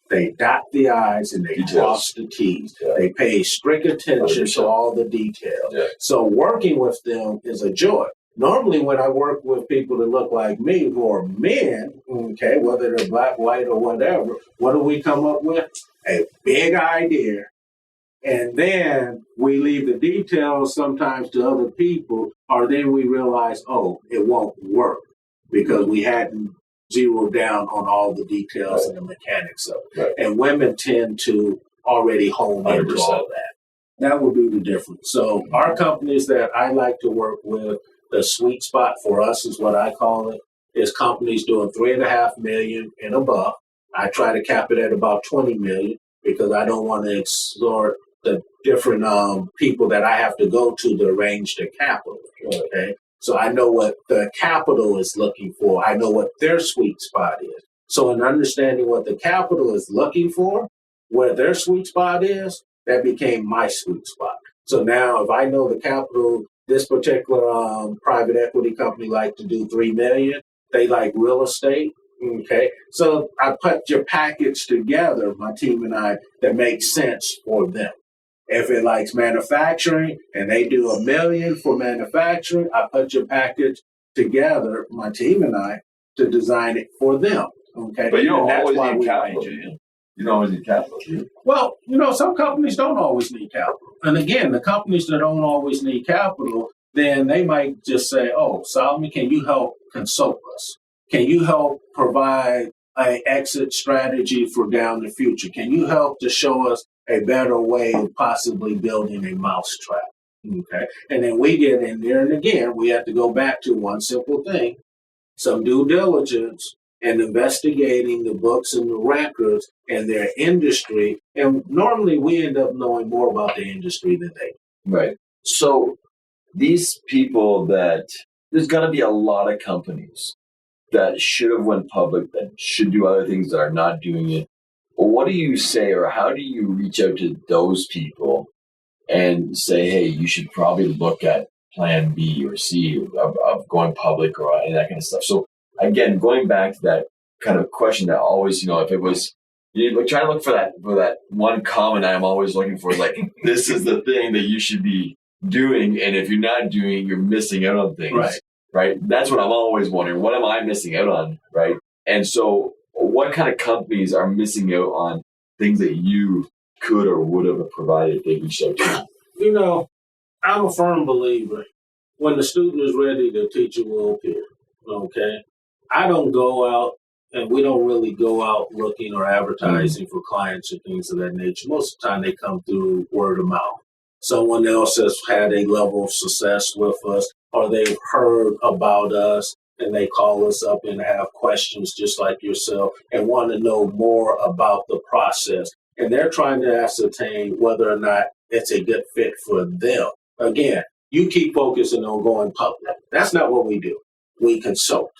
S2: They dot the I's and they cross the T's. Yeah. They pay strict attention 100%. To all the details. Yeah. So working with them is a joy. Normally when I work with people that look like me who are men, okay, whether they're black, white, or whatever, what do we come up with? A big idea. And then we leave the details sometimes to other people, or then we realize, oh, it won't work because we hadn't zeroed down on all the details right. And the mechanics of it. Right. And women tend to already hone into all that. That would be the difference. So our companies that I like to work with, the sweet spot for us is what I call it, is companies doing $3.5 million and above. I try to cap it at about $20 million because I don't want to extort the different people that I have to go to arrange their capital. Okay, so I know what the capital is looking for. I know what their sweet spot is. So in understanding what the capital is looking for, where their sweet spot is, that became my sweet spot. So now if I know the capital, this particular private equity company like to do $3 million, they like real estate, Okay, so I put your package together, my team and I, that makes sense for them. If it likes manufacturing and they do $1 million for manufacturing, I put your package together, my team and I, to design it for them. Okay,
S4: But you don't always
S2: why
S4: need
S2: we
S4: capital.
S2: arrange it.
S4: You don't always need capital, do you?
S2: Well, some companies don't always need capital. And again, the companies that don't always need capital, then they might just say, oh, Solomon, can you help consult us? Can you help provide an exit strategy for down the future? Can you help to show us a better way of possibly building a mousetrap? Okay. And then we get in there, and again, we have to go back to one simple thing, some due diligence and investigating the books and the records and their industry. And normally we end up knowing more about the industry than they do.
S3: Right. So these people there's going to be a lot of companies that should have went public, that should do other things that are not doing it. Well, what do you say, or how do you reach out to those people and say, hey, you should probably look at plan B or C of going public or any of that kind of stuff? So again, going back to that kind of question that always, if it was, try to look for that one comment I'm always looking for, like, this is the thing that you should be doing. And if you're not doing it, you're missing out on things. Right. That's what I'm always wondering. What am I missing out on? Right. And so what kind of companies are missing out on things that you could or would have provided if they reached out to you?
S2: I'm a firm believer. When the student is ready, the teacher will appear. Okay. I don't go out, and we don't really go out looking or advertising for clients or things of that nature. Most of the time they come through word of mouth. Someone else has had a level of success with us, or they've heard about us and they call us up and have questions just like yourself and want to know more about the process. And they're trying to ascertain whether or not it's a good fit for them. Again, you keep focusing on going public. That's not what we do. We consult.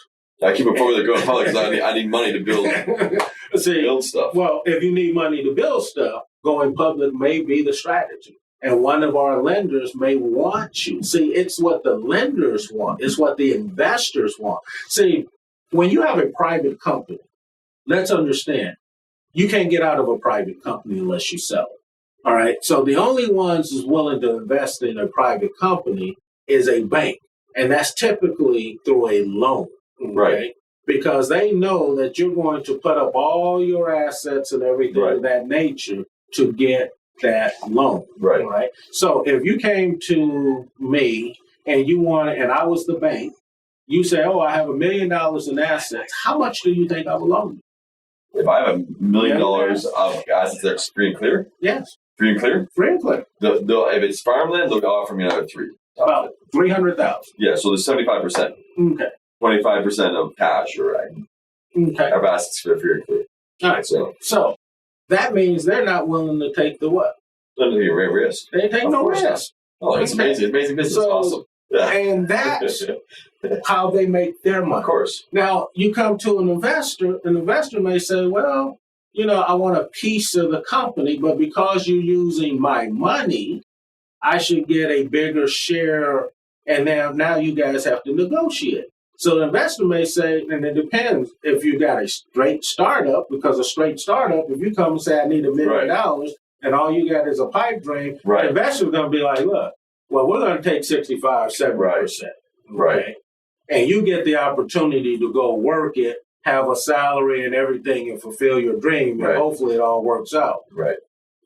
S4: I keep it forward to going public because I need money to build stuff.
S2: Well, if you need money to build stuff, going public may be the strategy. And one of our lenders may want you. See, it's what the lenders want. It's what the investors want. See, when you have a private company, let's understand, you can't get out of a private company unless you sell it. All right. So the only ones who's willing to invest in a private company is a bank. And that's typically through a loan. Okay?
S4: Right.
S2: Because they know that you're going to put up all your assets and everything of that nature to get that loan. Right. So if you came to me and and I was the bank, you say, oh, I have $1 million in assets. How much do you think I will loan you?
S4: If I have $1 million of assets that's free and clear?
S2: Yes.
S4: Free and clear?
S2: Free and clear.
S4: If it's farmland, they'll offer me another $3.
S2: About $300,000.
S4: Yeah, so there's 75%.
S2: Okay.
S4: 25% of cash or of assets for free and clear.
S2: All right. So that means they're not willing to take the what?
S4: Doesn't take a risk.
S2: They take no risk.
S4: Oh, it's amazing. Amazing business. Awesome. Yeah.
S2: And that's how they make their money.
S4: Of course.
S2: Now, you come to an investor may say, well, I want a piece of the company, but because you're using my money, I should get a bigger share. And now you guys have to negotiate. So the investor may say, and it depends if you got a straight startup, because a straight startup, if you come and say, I need $1 million, and all you got is a pipe dream, the investor's going to be like, look, well, we're going to take 65, 70%.
S4: Right.
S2: And you get the opportunity to go work it, have a salary and everything, and fulfill your dream, and hopefully it all works out.
S4: Right.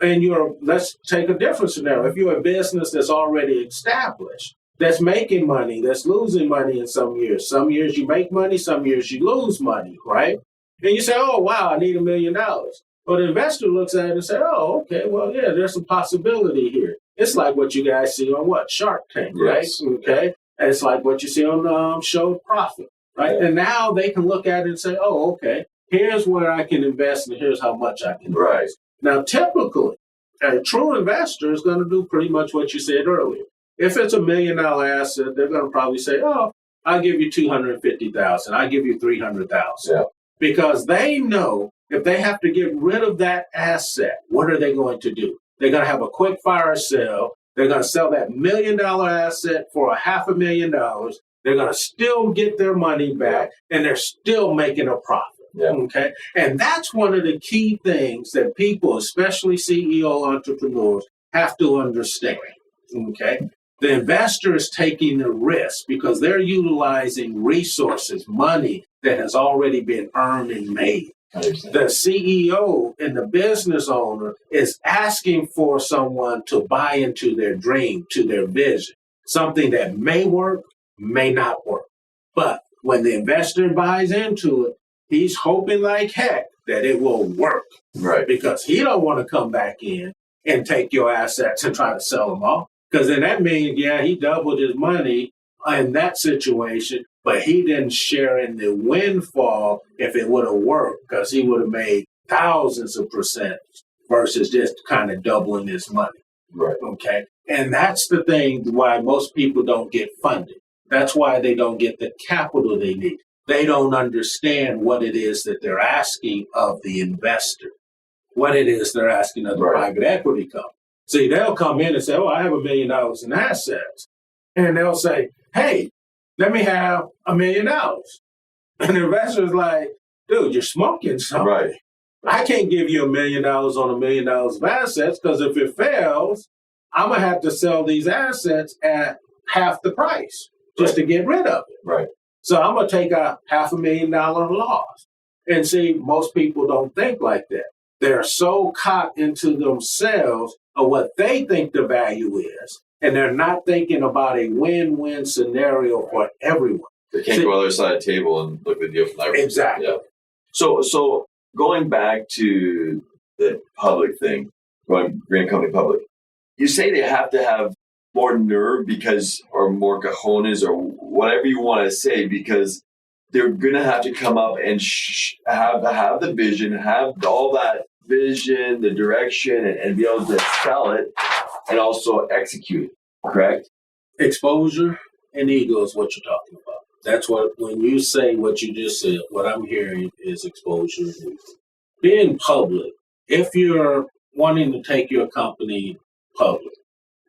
S2: And let's take a different scenario. If you're a business that's already established, that's making money, that's losing money in some years. Some years you make money, some years you lose money, right? And you say, oh, wow, I need $1 million. But the investor looks at it and says, oh, okay, well, yeah, there's some possibility here. It's like what you guys see on Shark Tank, right? Okay. And it's like what you see on Show Profit, right? Yeah. And now they can look at it and say, oh, okay, here's where I can invest and here's how much I can invest. Now, typically, a true investor is going to do pretty much what you said earlier. If it's $1 million asset, they're going to probably say, oh, I'll give you $250,000. I'll give you $300,000. Yeah. Because they know if they have to get rid of that asset, what are they going to do? They're going to have a quick fire sale. They're going to sell that $1 million asset for $500,000. They're going to still get their money back, and they're still making a profit.
S4: Yeah.
S2: Okay. And that's one of the key things that people, especially CEO entrepreneurs, have to understand. Okay. The investor is taking the risk because they're utilizing resources, money that has already been earned and made. The CEO and the business owner is asking for someone to buy into their dream, to their vision, something that may work, may not work. But when the investor buys into it, he's hoping like heck that it will work.
S4: Right.
S2: Because he don't want to come back in and take your assets and try to sell them off. Because then that means, yeah, he doubled his money in that situation, but he didn't share in the windfall if it would have worked, because he would have made thousands of percent versus just kind of doubling his money.
S4: Right.
S2: Okay. And that's the thing why most people don't get funded. That's why they don't get the capital they need. They don't understand what it is that they're asking of the investor, what it is they're asking of the private equity company. See, they'll come in and say, oh, I have $1 million in assets. And they'll say, hey, let me have $1 million. And the investor's like, dude, you're smoking something.
S4: Right.
S2: I can't give you $1 million on $1 million of assets, because if it fails, I'm going to have to sell these assets at half the price just to get rid of it.
S4: Right.
S2: So I'm going to take a $500,000 loss. And see, most people don't think like that. They're so caught into themselves of what they think the value is, and they're not thinking about a win-win scenario for everyone.
S4: They can't go on the other side of the table and look at the deal from that.
S2: Exactly.
S4: Yeah. So going back to the public thing, going green company public, you say they have to have more nerve because, or more cojones, or whatever you want to say, because they're going to have to come up and have the vision, have all that vision, the direction, and be able to sell it and also execute it, correct?
S2: Exposure and ego is what you're talking about. That's what, when you say what you just said, what I'm hearing is exposure and ego. Being public, if you're wanting to take your company public,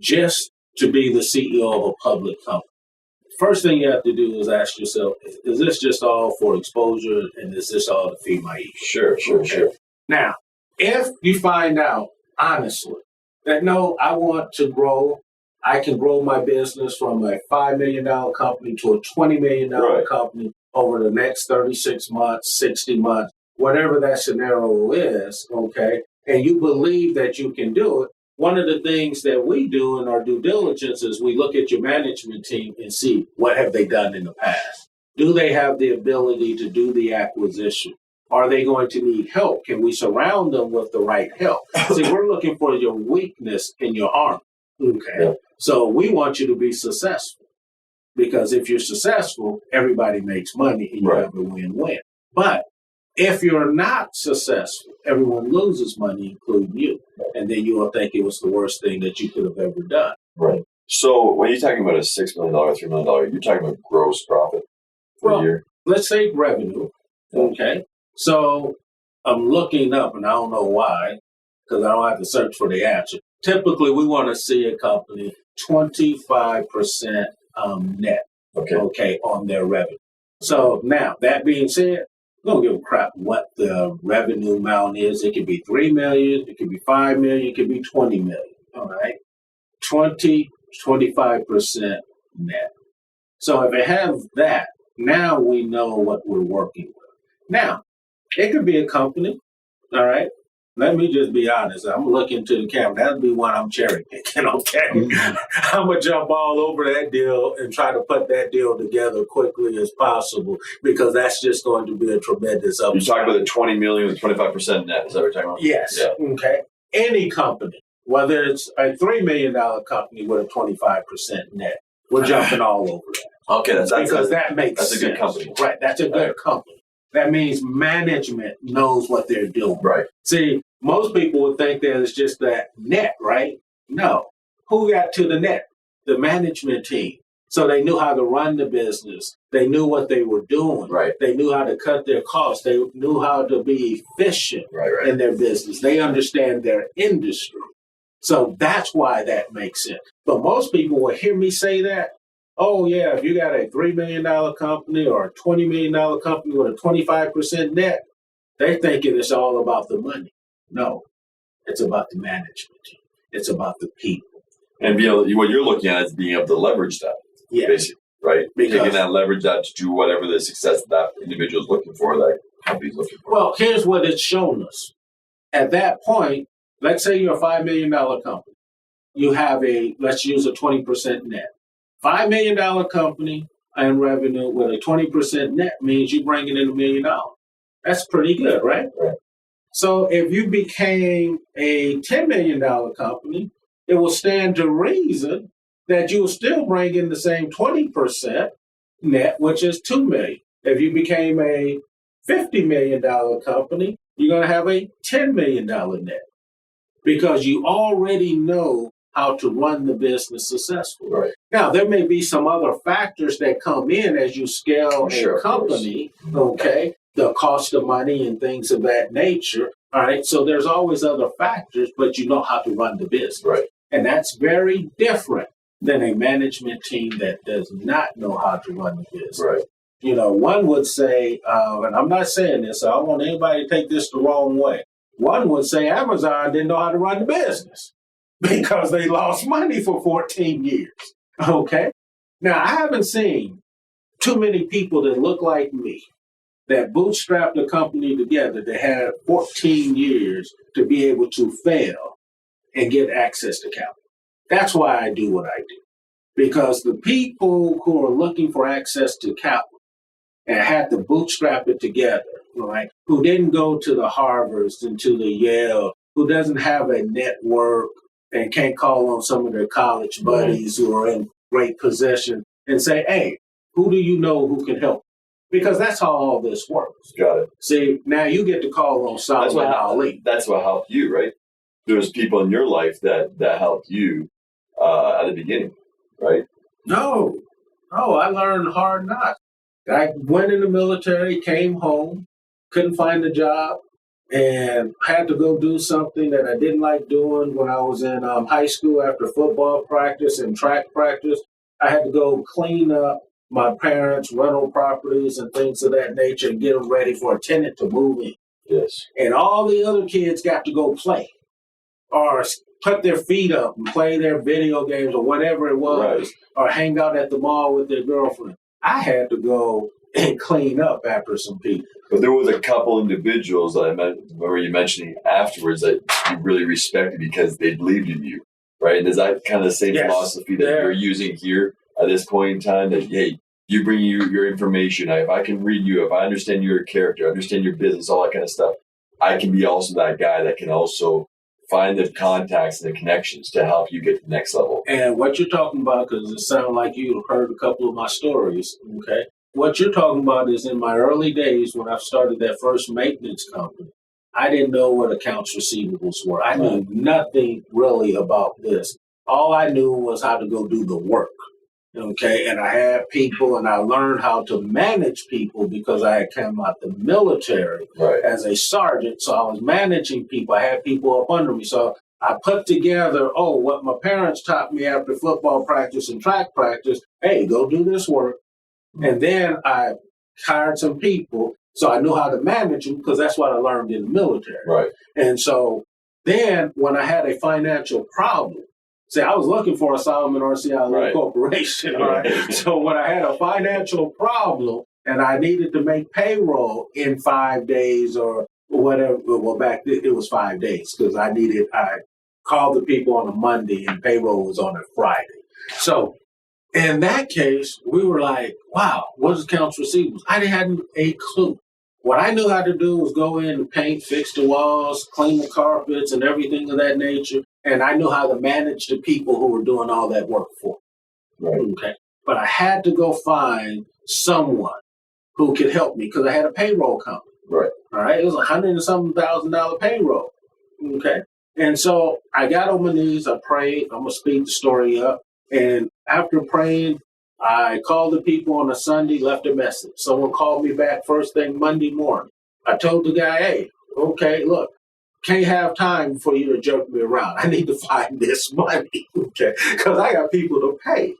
S2: just to be the CEO of a public company, first thing you have to do is ask yourself, is this just all for exposure, and is this all to feed my ego?
S4: Sure.
S2: Now, if you find out, honestly, that no, I want to grow, I can grow my business from a $5 million company to a $20 million company over the next 36 months, 60 months, whatever that scenario is, okay, and you believe that you can do it, one of the things that we do in our due diligence is we look at your management team and see what have they done in the past. Do they have the ability to do the acquisition? Are they going to need help? Can we surround them with the right help? See, we're looking for your weakness in your arm. Okay. Yeah. So we want you to be successful, because if you're successful, everybody makes money and you have a win-win. But if you're not successful, everyone loses money, including you. And then you will think it was the worst thing that you could have ever done.
S4: Right. So when you're talking about a $6 million, $3 million, you're talking about gross profit for a year?
S2: Let's say revenue. Okay. So I'm looking up, and I don't know why, because I don't have to search for the answer. Typically, we want to see a company 25% net, okay, on their revenue. So now, that being said, we don't give a crap what the revenue amount is. It could be $3 million, it could be $5 million, it could be $20 million, all right? 25% net. So if it has that, now we know what we're working with. Now, it could be a company, all right? Let me just be honest. I'm looking to the camera. That'll be one I'm cherry picking, okay? I'm going to jump all over that deal and try to put that deal together quickly as possible, because that's just going to be a tremendous upside.
S4: You're talking about the $20 million with 25% net. Is that what you're talking about?
S2: Yes. Yeah. Okay. Any company, whether it's a $3 million company with a 25% net, we're jumping all over that.
S4: Okay.
S2: That makes sense.
S4: That's a good company.
S2: Right. That's a good company. That means management knows what they're doing.
S4: Right.
S2: See, most people would think that it's just that net, right? No. Who got to the net? The management team. So they knew how to run the business. They knew what they were doing.
S4: Right.
S2: They knew how to cut their costs. They knew how to be efficient in their business. They understand their industry. So that's why that makes sense. But most people will hear me say that. Oh, yeah, if you got a $3 million company or a $20 million company with a 25% net, They think it is all about the money. No, it's about the management team. It's about the people.
S4: And what you're looking at is being able to leverage that, basically, right? Taking that leverage out to do whatever the success that individual is looking for, that company's looking for.
S2: Well, here's what it's shown us. At that point, let's say you're a $5 million company. You have let's use a 20% net. $5 million company and revenue with a 20% net means you're bringing in $1 million. That's pretty good, right?
S4: Right.
S2: So if you became a $10 million company, it will stand to reason that you will still bring in the same 20% net, which is $2 million. If you became a $50 million company, you're going to have a $10 million net because you already know how to run the business successfully.
S4: Right.
S2: Now, there may be some other factors that come in as you scale a company, okay, the cost of money and things of that nature. All right, so there's always other factors, but you know how to run the business.
S4: Right.
S2: And that's very different than a management team that does not know how to run the business.
S4: Right.
S2: You know, one would say, and I'm not saying this, so I don't want anybody to take this the wrong way. One would say Amazon didn't know how to run the business because they lost money for 14 years. Okay? Now, I haven't seen too many people that look like me that bootstrapped a company together that had 14 years to be able to fail and get access to capital. That's why I do what I do. Because the people who are looking for access to capital and had to bootstrap it together, right, who didn't go to the Harvards and to the Yale, who doesn't have a network and can't call on some of their college buddies who are in great position and say, hey, who do you know who can help? Because that's how all this works.
S4: Got it.
S2: See, now you get to call on Solomon Ali.
S4: That's what helped you, right? There's people in your life that helped you at the beginning, right?
S2: No, I learned hard knocks. I went in the military, came home, couldn't find a job, and had to go do something that I didn't like doing when I was in high school after football practice and track practice. I had to go clean up my parents' rental properties and things of that nature and get them ready for a tenant to move in.
S4: Yes.
S2: And all the other kids got to go play or put their feet up and play their video games or whatever it was, or hang out at the mall with their girlfriend. I had to go and clean up after some people.
S4: But there was a couple individuals that I remember you mentioning afterwards that you really respected because they believed in you, right? And is that kind of the same philosophy that you're using here at this point in time? That, hey, you bring your information. If I can read you, if I understand your character, understand your business, all that kind of stuff, I can be also that guy that can also find the contacts and the connections to help you get to the next level.
S2: And what you're talking about, because it sounds like you heard a couple of my stories, okay? What you're talking about is in my early days when I started that first maintenance company, I didn't know what accounts receivables were. I knew nothing really about this. All I knew was how to go do the work, okay? And I had people, and I learned how to manage people because I had come out the military as a sergeant. So I was managing people. I had people up under me. So I put together, what my parents taught me after football practice and track practice. Hey, go do this work. And then I hired some people, so I knew how to manage them because that's what I learned in the military.
S4: Right.
S2: And so then when I had a financial problem, see, I was looking for a Solomon RCI corporation, right? So when I had a financial problem and I needed to make payroll in 5 days or whatever, well, back then it was 5 days because I called the people on a Monday and payroll was on a Friday. So in that case, we were like, wow, what is accounts receivables? I hadn't a clue. What I knew how to do was go in and paint, fix the walls, clean the carpets and everything of that nature. And I knew how to manage the people who were doing all that work for me.
S4: Right.
S2: Okay. But I had to go find someone who could help me because I had a payroll company.
S4: Right.
S2: All right. It was $100,000 and something payroll. Okay. And so I got on my knees. I prayed. I'm going to speed the story up. And after praying, I called the people on a Sunday, left a message. Someone called me back first thing Monday morning. I told the guy, hey, okay, look, can't have time for you to jerk me around. I need to find this money, okay, because I got people to pay.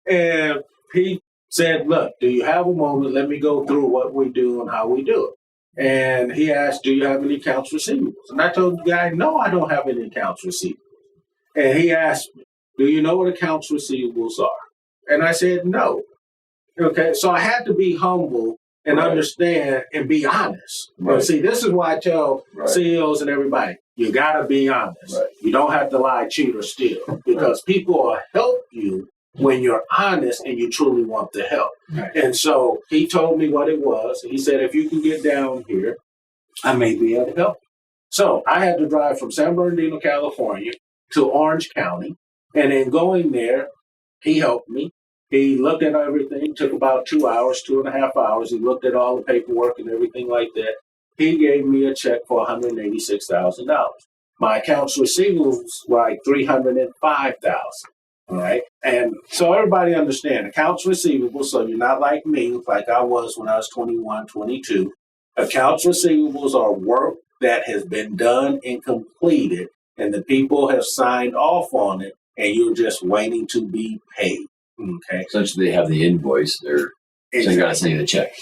S2: And he said, look, do you have a moment? Let me go through what we do and how we do it. And he asked, do you have any accounts receivables? And I told the guy, no, I don't have any accounts receivables. And he asked me, do you know what accounts receivables are? And I said, no. Okay, so I had to be humble and understand and be honest.
S4: Right.
S2: But see, this is why I tell CEOs and everybody, you got to be honest.
S4: Right.
S2: You don't have to lie, cheat, or steal, because people will help you when you're honest and you truly want the help.
S4: Right.
S2: And so he told me what it was. He said, if you can get down here, I may be able to help you. So I had to drive from San Bernardino, California to Orange County. And in going there, he helped me. He looked at everything, took about 2 hours, 2.5 hours. He looked at all the paperwork and everything like that. He gave me a check for $186,000. My accounts receivables were like $305,000. All right. And so everybody understand accounts receivable. So you're not like me, like I was when I was 21, 22. Accounts receivables are work that has been done and completed, and the people have signed off on it, and you're just waiting to be paid. Okay.
S3: Essentially, they have the invoice. So you got to send you the check.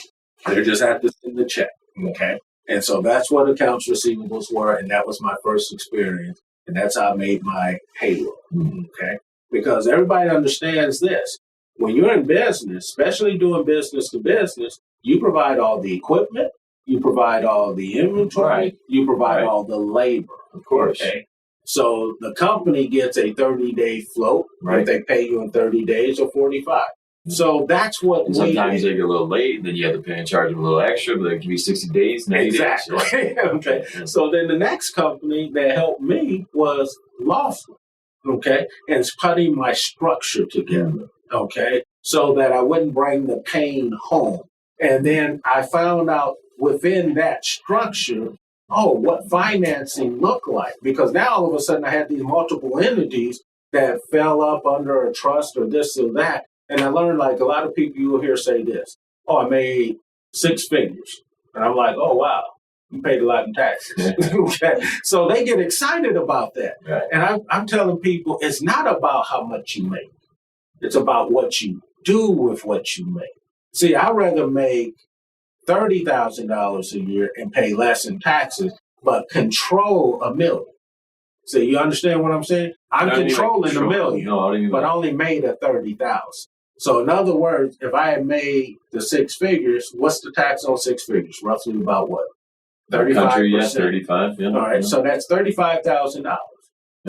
S2: They just have to send the check. Okay. And so that's what accounts receivables were, and that was my first experience, and that's how I made my payroll. Okay. Because everybody understands this. When you're in business, especially doing business to business, you provide all the equipment, you provide all the inventory, you provide all the labor.
S4: Of course.
S2: Okay. So the company gets a 30-day float if they pay you in 30 days or 45. So that's what
S4: and sometimes they get a little late, then you have to pay and charge them a little extra, but they give you 60 days, 90
S2: exactly.
S4: days.
S2: Okay. So then the next company that helped me was Lawson. Okay. And it's putting my structure together. Okay. So that I wouldn't bring the pain home. And then I found out within that structure, what financing looked like. Because now all of a sudden I had these multiple entities that fell up under a trust or this or that. And I learned, like, a lot of people you will hear say this, I made 6 figures. And I'm like, oh, wow, you paid a lot in taxes. Okay. So they get excited about that. Right. And I'm telling people, it's not about how much you make. It's about what you do with what you make. See, I'd rather make $30,000 a year and pay less in taxes, but control $1 million. So you understand what I'm saying? I'm controlling $1 million, but only made a $30,000. So in other words, if I had made the 6 figures, what's the tax on 6 figures? Roughly about what?
S4: 35%. Yeah, 35. Yeah.
S2: All right, so that's $35,000. Yeah.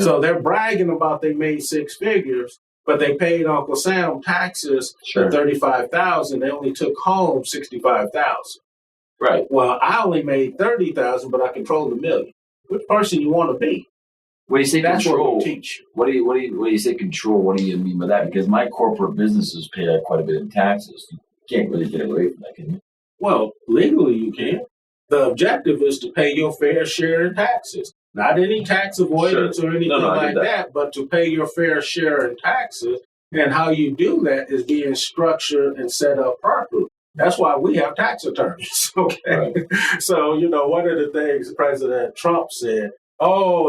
S2: So they're bragging about they made 6 figures, but they paid Uncle Sam taxes for $35,000. They only took home $65,000.
S4: Right.
S2: Well, I only made $30,000, but I controlled $1 million. Which person you want to be?
S3: When you say
S2: that's
S3: control,
S2: what we teach.
S3: When you say control, what do you mean by that? Because my corporate businesses pay quite a bit in taxes. You can't really get away from that, can you?
S2: Well, legally you can. The objective is to pay your fair share in taxes. Not any tax avoidance or anything like that, but to pay your fair share in taxes. And how you do that is being structured and set up properly. That's why we have tax attorneys, okay? Right. So, one of the things President Trump said,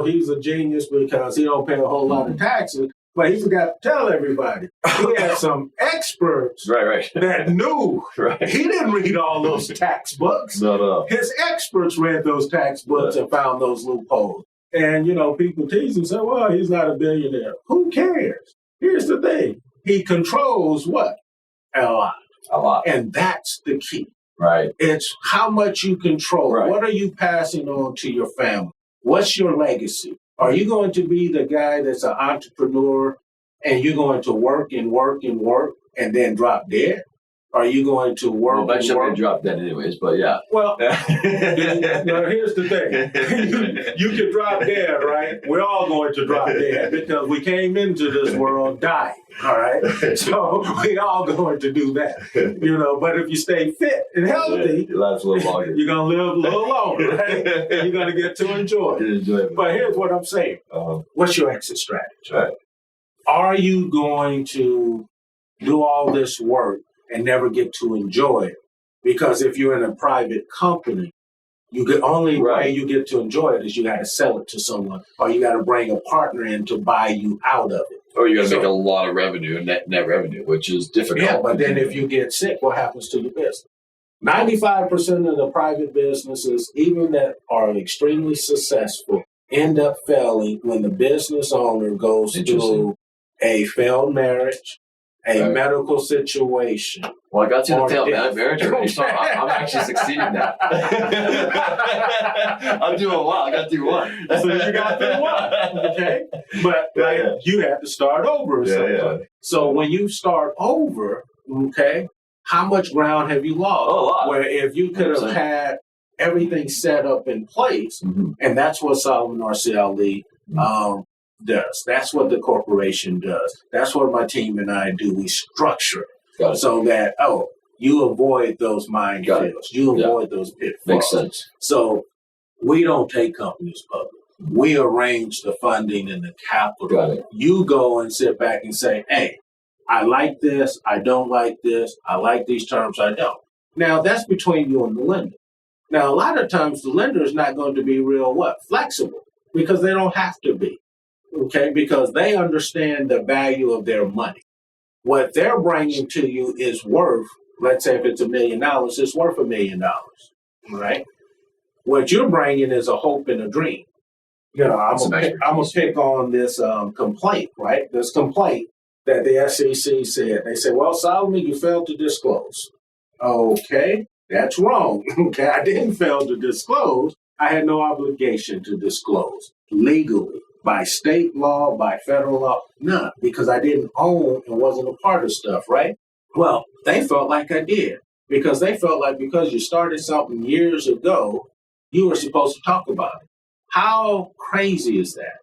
S2: he's a genius because he don't pay a whole lot of taxes. But he forgot to tell everybody. He had some experts that knew. Right. He didn't read all those tax books. No. His experts read those tax books and found those loopholes. And, people tease and say, well, he's not a billionaire. Who cares? Here's the thing. He controls what? A lot.
S3: A lot.
S2: And that's the key.
S3: Right.
S2: It's how much you control. Right. What are you passing on to your family? What's your legacy? Are you going to be the guy that's an entrepreneur and you're going to work and work and work and then drop dead? Are you going to work and work?
S3: Eventually drop dead anyways, but yeah.
S2: Well, here's the thing. You can drop dead, right? We're all going to drop dead because we came into this world dying, all right? So we all going to do that, But if you stay fit and healthy,
S3: you last a little longer.
S2: You're going to live a little longer, right? And you're going to get to enjoy it. But here's what I'm saying. What's your exit strategy?
S3: Right.
S2: Are you going to do all this work and never get to enjoy it? Because if you're in a private company, way you get to enjoy it is you got to sell it to someone, or you got to bring a partner in to buy you out of it.
S3: Or you got to make a lot of revenue, net revenue, which is difficult.
S2: Yeah, but then if you get sick, what happens to your business? 95% of the private businesses, even that are extremely successful, end up failing when the business owner goes through a failed marriage, a medical situation.
S3: Well, I got you to fail marriage already, so I'm actually succeeding now. I'm doing well. I got through one.
S2: So you got through one, okay? But you have to start over. So when you start over, okay, how much ground have you lost?
S3: Oh, a lot.
S2: Where if you could have had everything set up in place, and that's what Solomon R.C. Ali does. That's what the corporation does. That's what my team and I do. We structure it so that, you avoid those minefields. You avoid those pitfalls.
S3: Makes sense.
S2: So we don't take companies public. We arrange the funding and the capital.
S3: Got it.
S2: You go and sit back and say, hey, I like this. I don't like this. I like these terms. I don't. Now, that's between you and the lender. Now, a lot of times the lender is not going to be real flexible, because they don't have to be. Okay, because they understand the value of their money. What they're bringing to you is worth, let's say if it's $1 million, it's worth $1 million, right? What you're bringing is a hope and a dream. You know, I'm going to pick on this complaint, right? This complaint that the SEC said. They said, well, Solomon, you failed to disclose. Okay, that's wrong. Okay, I didn't fail to disclose. I had no obligation to disclose legally. By state law, by federal law, none, because I didn't own and wasn't a part of stuff, right? Well, they felt like I did, because they felt like because you started something years ago, you were supposed to talk about it. How crazy is that?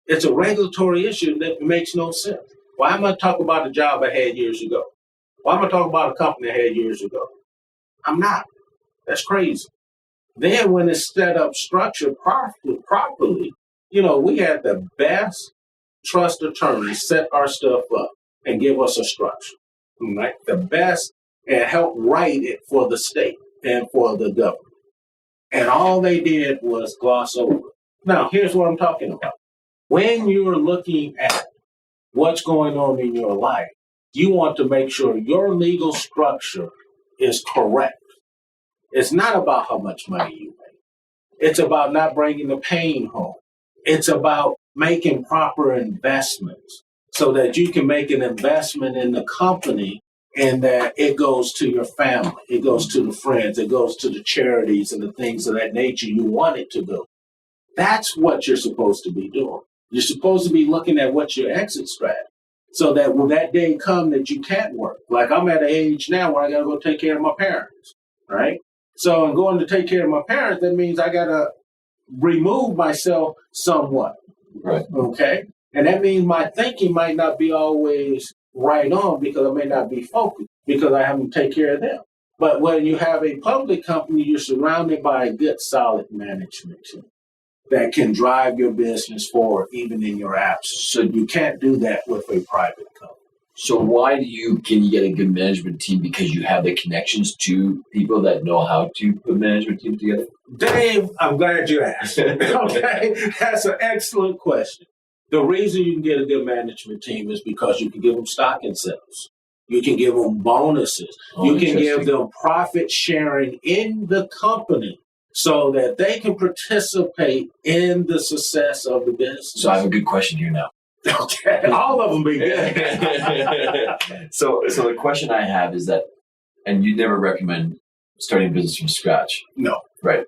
S2: It's a regulatory issue that makes no sense. Why am I talking about a job I had years ago? Why am I talking about a company I had years ago? I'm not. That's crazy. Then when it's set up structured properly, you know, we had the best trust attorneys set our stuff up and give us a structure, right? The best, and help write it for the state and for the government. And all they did was gloss over. Now, here's what I'm talking about. When you're looking at what's going on in your life, you want to make sure your legal structure is correct. It's not about how much money you make. It's about not bringing the pain home. It's about making proper investments so that you can make an investment in the company and that it goes to your family, it goes to the friends, it goes to the charities and the things of that nature you want it to go. That's what you're supposed to be doing. You're supposed to be looking at what's your exit strategy so that when that day comes that you can't work. Like I'm at an age now where I got to go take care of my parents, right? So in going to take care of my parents, that means I got to remove myself somewhat,
S3: right?
S2: Okay? And that means my thinking might not be always right on because I may not be focused because I haven't taken care of them. But when you have a public company, you're surrounded by a good, solid management team that can drive your business forward even in your absence. So you can't do that with a private company.
S3: So why can you get a good management team? Because you have the connections to people that know how to put management teams together?
S2: Dave, I'm glad you asked. Okay, that's an excellent question. The reason you can get a good management team is because you can give them stock incentives. You can give them bonuses. You can give them profit sharing in the company so that they can participate in the success of the business.
S3: So I have a good question here now.
S2: Okay, all of them be good.
S3: So the question I have is that, and you'd never recommend starting a business from scratch?
S2: No.
S3: Right.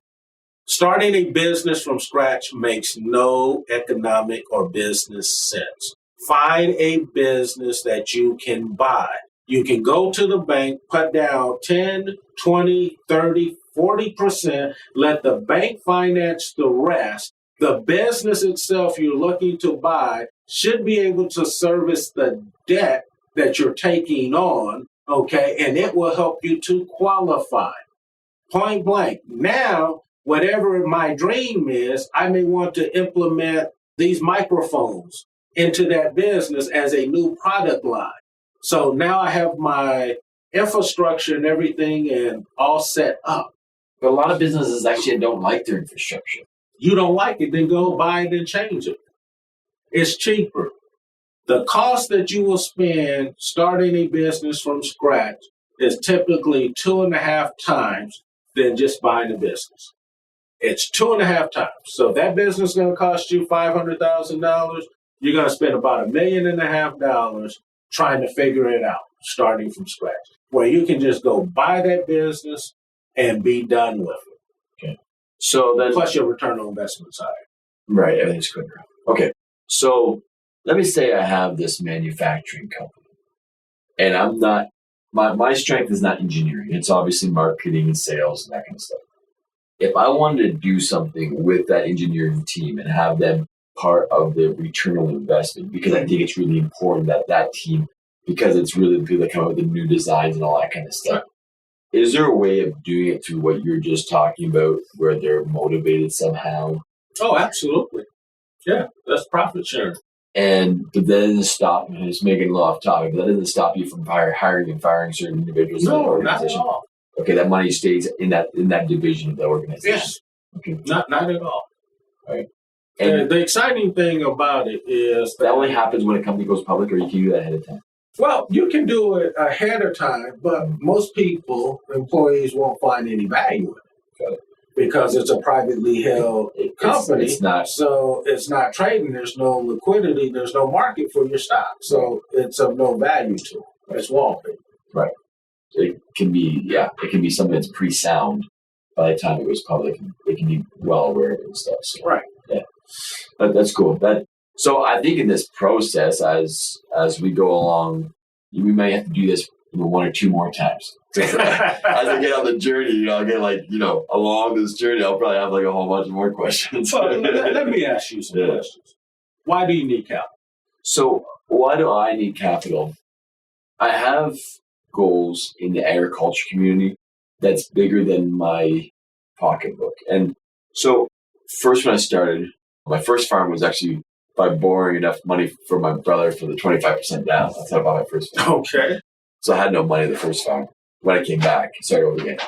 S2: Starting a business from scratch makes no economic or business sense. Find a business that you can buy. You can go to the bank, put down 10, 20, 30, 40%, let the bank finance the rest. The business itself you're looking to buy should be able to service the debt that you're taking on, okay, and it will help you to qualify. Point blank. Now, whatever my dream is, I may want to implement these microphones into that business as a new product line. So now I have my infrastructure and everything and all set up.
S3: But a lot of businesses actually don't like their infrastructure.
S2: You don't like it, then go buy it and change it. It's cheaper. The cost that you will spend starting a business from scratch is typically 2.5 times than just buying a business. It's 2.5 times. So if that business is going to cost you $500,000, you're going to spend about $1.5 million trying to figure it out, starting from scratch, where you can just go buy that business and be done with it.
S3: Okay. So then,
S2: plus your return on investment side.
S3: Right, everything's quicker. Okay. So let me say I have this manufacturing company, and I'm not, my strength is not engineering. It's obviously marketing and sales and that kind of stuff. If I wanted to do something with that engineering team and have them part of the return on investment, because I think it's really important that that team, because it's really the people that come up with the new designs and all that kind of stuff. Is there a way of doing it through what you're just talking about, where they're motivated somehow?
S2: Oh, absolutely. Yeah, that's profit sharing.
S3: But that doesn't stop, and it's making a lot of topic, but that doesn't stop you from hiring and firing certain individuals in the organization?
S2: Not at all.
S3: Okay, that money stays in that division of the organization.
S2: Yes.
S3: Okay.
S2: Not at all.
S3: Right.
S2: And the exciting thing about it is
S3: that only happens when a company goes public, or you can do that ahead of time?
S2: Well, you can do it ahead of time, but most employees won't find any value in it because it's a privately held company.
S3: It's not.
S2: So it's not trading. There's no liquidity. There's no market for your stock. So it's of no value to it. It's wallpaper.
S3: Right. It can be something that's pretty sound by the time it goes public. It can be well aware of it and stuff. So,
S2: right.
S3: Yeah. That's cool. So I think in this process, as we go along, we may have to do this 1 or 2 more times. As I get on the journey, I'll get along this journey, I'll probably have a whole bunch of more questions.
S2: Well, let me ask you some questions. Why do you need capital?
S3: So why do I need capital? I have goals in the agriculture community that's bigger than my pocketbook. And so first when I started, my first farm was actually by borrowing enough money from my brother for the 25% down. That's how I bought my first farm.
S2: Okay.
S3: So I had no money the first farm. When I came back, I started over again.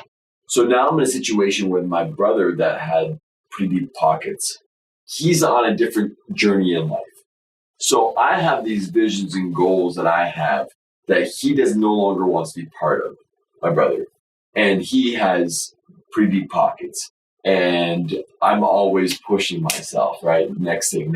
S3: So now I'm in a situation with my brother that had pretty deep pockets. He's on a different journey in life. So I have these visions and goals that I have that he no longer wants to be part of, my brother. And he has pretty deep pockets. And I'm always pushing myself, right? Next thing.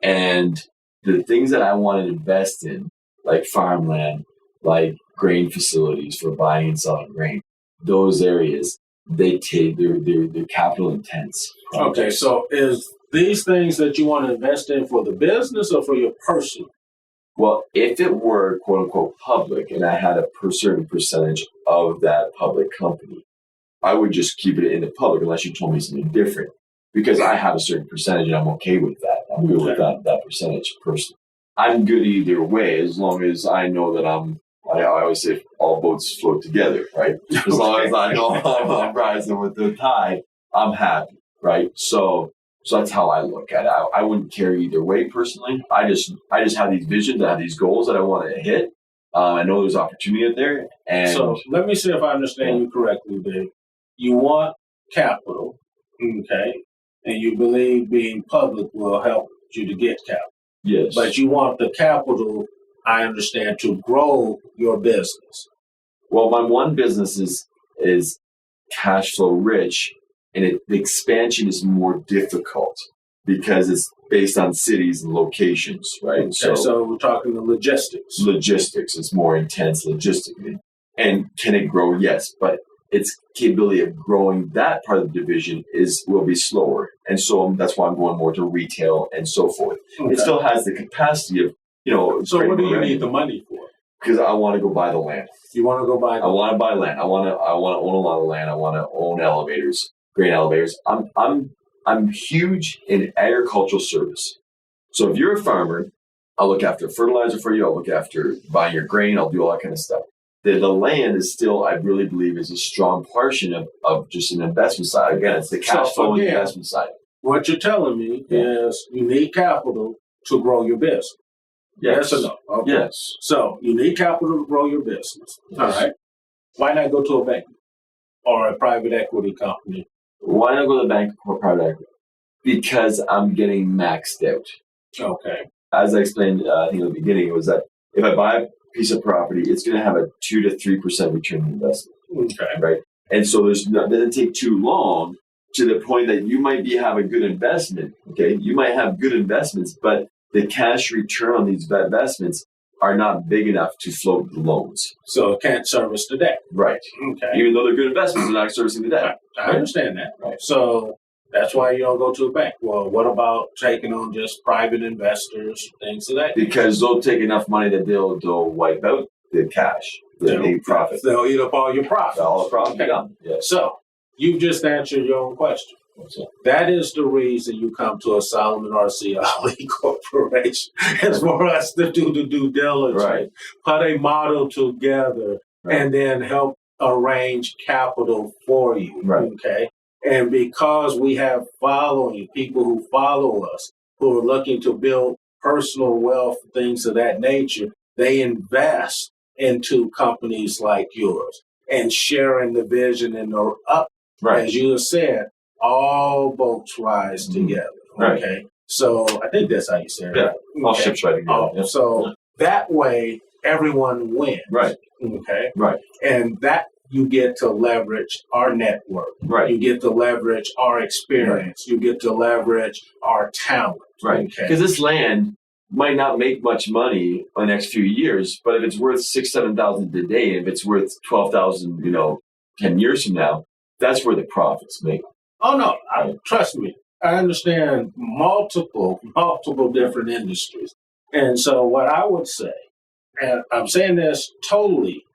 S3: And the things that I want to invest in, like farmland, like grain facilities for buying and selling grain, those areas, they're capital intense projects.
S2: Okay, so is these things that you want to invest in for the business or for your personal?
S3: Well, if it were quote unquote public and I had a certain percentage of that public company, I would just keep it in the public unless you told me something different, because I have a certain percentage and I'm okay with that. I'm good with that percentage personally. I'm good either way as long as I know that I always say all boats float together, right? As long as I know I'm rising with the tide, I'm happy, right? So that's how I look at it. I wouldn't care either way personally. I just have these visions, I have these goals that I want to hit. I know there's opportunity out there. And
S2: so let me see if I understand you correctly, Dave. You want capital, okay, and you believe being public will help you to get capital.
S3: Yes.
S2: But you want the capital, I understand, to grow your business.
S3: Well, my one business is cash flow rich, and the expansion is more difficult because it's based on cities and locations, right?
S2: Okay, so we're talking the logistics.
S3: Logistics is more intense logistically. And can it grow? Yes, but its capability of growing that part of the division will be slower. And so that's why I'm going more to retail and so forth. Okay. It still has the capacity of,
S2: So what do you need the money for?
S3: Because I want to go buy the land.
S2: You want to go buy
S3: I want to buy land. I want to own a lot of land. I want to own elevators, grain elevators. I'm huge in agricultural service. So if you're a farmer, I'll look after fertilizer for you. I'll look after buying your grain. I'll do all that kind of stuff. The land is still, I really believe, is a strong portion of just an investment side. Again, it's the cash flow and investment side.
S2: What you're telling me is you need capital to grow your business. Yes or no? Okay.
S3: Yes.
S2: So you need capital to grow your business. Yes. All right. Why not go to a bank or a private equity company?
S3: Why not go to the bank or private equity? Because I'm getting maxed out.
S2: Okay.
S3: As I explained, I think at the beginning, was that if I buy a
S4: piece of property, it's going to have a 2 to 3% return on investment.
S2: Okay.
S4: Right. And so it doesn't take too long to the point that you might have a good investment. Okay. You might have good investments, but the cash return on these investments are not big enough to float the loans.
S2: So it can't service the debt.
S4: Right.
S2: Okay.
S4: Even though they're good investments, they're not servicing the debt.
S2: I understand that.
S4: Right.
S2: So that's why you don't go to a bank. Well, what about taking on just private investors, things of that?
S4: Because they'll take enough money that they'll wipe out the cash. They'll make profit.
S2: They'll eat up all your profits.
S4: All the profit.
S2: Okay.
S4: Done. Yes.
S2: So you've just answered your own question. That is the reason you come to a Solomon R.C. Ali Corporation, is for us to do the due diligence,
S4: Right.
S2: put a model together,
S4: Right.
S2: and then help arrange capital for you.
S4: Right.
S2: Okay. And because we have people who follow us, who are looking to build personal wealth, things of that nature, they invest into companies like yours and sharing the vision and the up.
S4: Right.
S2: As you have said, all boats rise together.
S4: Right.
S2: Okay. So I think that's how you say it.
S4: Yeah. All
S2: Okay.
S4: ships right together. Yeah.
S2: So that way everyone wins.
S4: Right.
S2: Okay.
S4: Right.
S2: And that you get to leverage our network.
S4: Right.
S2: You get to leverage our experience. Right. You get to leverage our talent.
S4: Right. Because this land might not make much money in the next few years, but if it's worth $6,000-7,000 a day, if it's worth $12,000, 10 years from now, that's where the profits make.
S2: Oh no! Trust me, I understand multiple different industries, and so what I would say, and I'm saying this totally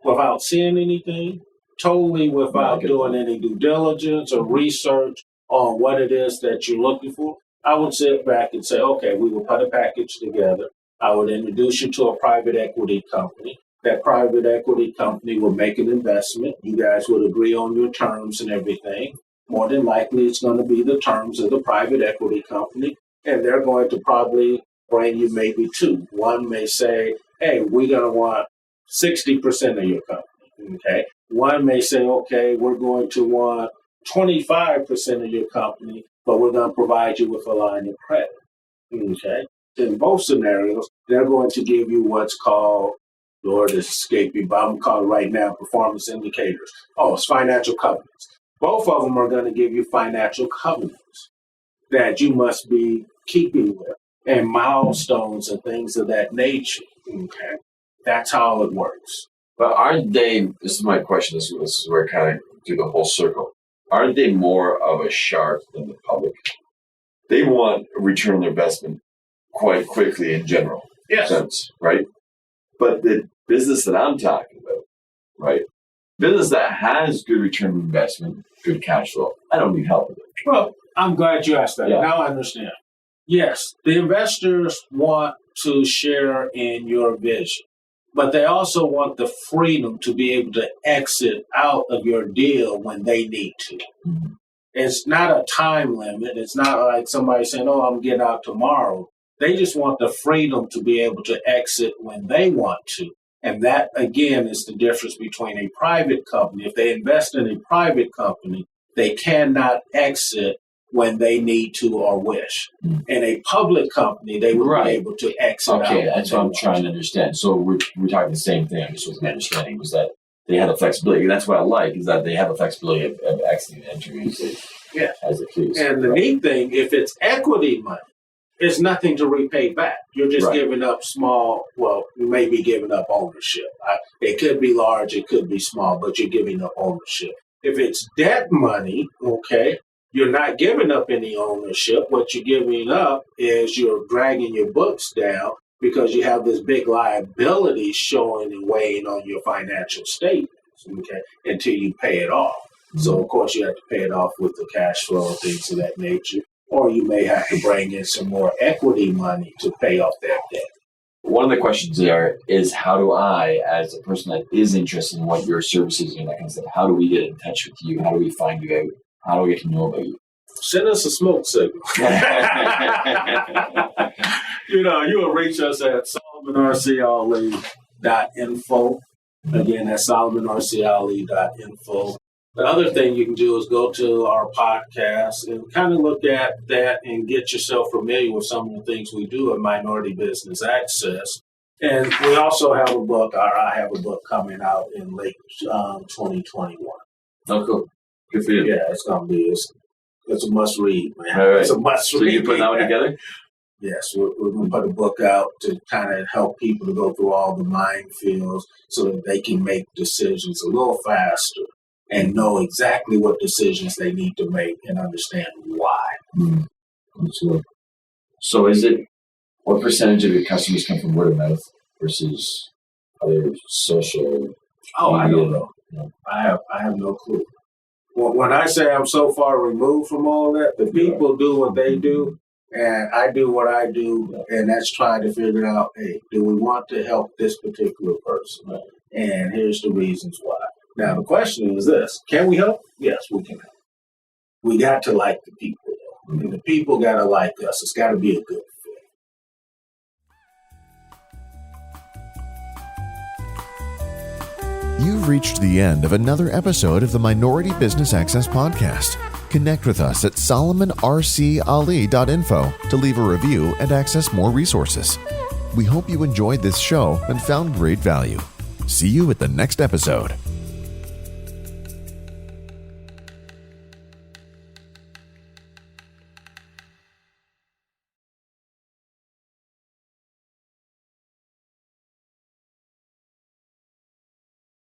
S2: without seeing anything, totally without doing any due diligence or research on what it is that you're looking for. I would sit back and say, okay, we will put a package together. I would introduce you to a private equity company. That private equity company will make an investment. You guys would agree on your terms and everything. More than likely, it's going to be the terms of the private equity company, and they're going to probably bring you maybe two. One may say, hey, we're going to want 60% of your company, okay? One may say, okay, we're going to want 25% of your company, but we're going to provide you with a line of credit, okay? In both scenarios, they're going to give you what's called, Lord, it's escaping me, but I'm calling right now performance indicators. Oh, it's financial covenants. Both of them are going to give you financial covenants that you must be keeping with and milestones and things of that nature. Okay. That's how it works.
S4: But aren't they, this is my question, this is where I kind of do the whole circle. Aren't they more of a shark than the public? They want a return on their investment quite quickly in general.
S2: Yes.
S4: Sense, right? But the business that I'm talking about, right? Business that has good return on investment, good cash flow, I don't need help with it.
S2: Well, I'm glad you asked that.
S4: Yeah.
S2: Now I understand. Yes, the investors want to share in your vision, but they also want the freedom to be able to exit out of your deal when they need to.
S4: Mm-hmm.
S2: It's not a time limit. It's not like somebody saying, oh, I'm getting out tomorrow. They just want the freedom to be able to exit when they want to. And that, again, is the difference between a private company. If they invest in a private company, they cannot exit when they need to or wish. In a public company, they would be able to exit out.
S3: Okay, that's what I'm trying to understand. So we're talking the same thing. I just wasn't understanding was that they had the flexibility. That's what I like, is that they have the flexibility of exiting and entering as it please.
S2: And the neat thing, if it's equity money, it's nothing to repay back. You're just giving up small, well, you may be giving up ownership. It could be large, it could be small, but you're giving up ownership. If it's debt money, okay, you're not giving up any ownership. What you're giving up is you're dragging your books down because you have this big liability showing and weighing on your financial statements, okay, until you pay it off. So, of course, you have to pay it off with the cash flow and things of that nature. Or you may have to bring in some more equity money to pay off that debt.
S3: One of the questions there is, how do I, as a person that is interested in what your services and that kind of stuff, how do we get in touch with you? How do we find you out? How do we get to know about you?
S2: Send us a smoke signal. You will reach us at SolomonRCAli.info. Again, that's SolomonRCAli.info. The other thing you can do is go to our podcast and kind of look at that and get yourself familiar with some of the things we do at Minority Business Access. And we also have a book, or I have a book coming out in late 2021.
S3: Oh, cool. Good for you.
S2: Yeah, it's going to be, it's a must read, man.
S3: All right.
S2: It's a must read.
S3: So you putting that one together?
S2: Yes, we're going to put a book out to kind of help people to go through all the minefields so that they can make decisions a little faster and know exactly what decisions they need to make and understand why.
S3: Absolutely. So what percentage of your customers come from word of mouth versus other social
S2: I
S3: media?
S2: don't know.
S3: No.
S2: I have no clue. When I say I'm so far removed from all that, the people do what they do, and I do what I do, and that's trying to figure out, hey, do we want to help this particular person?
S3: Right.
S2: And here's the reasons why. Now, the question is this: can we help? Yes, we can help. We got to like the people, though. And the people got to like us. It's got to be a good fit.
S1: You've reached the end of another episode of the Minority Business Access Podcast. Connect with us at solomonrcali.info to leave a review and access more resources. We hope you enjoyed this show and found great value. See you at the next episode.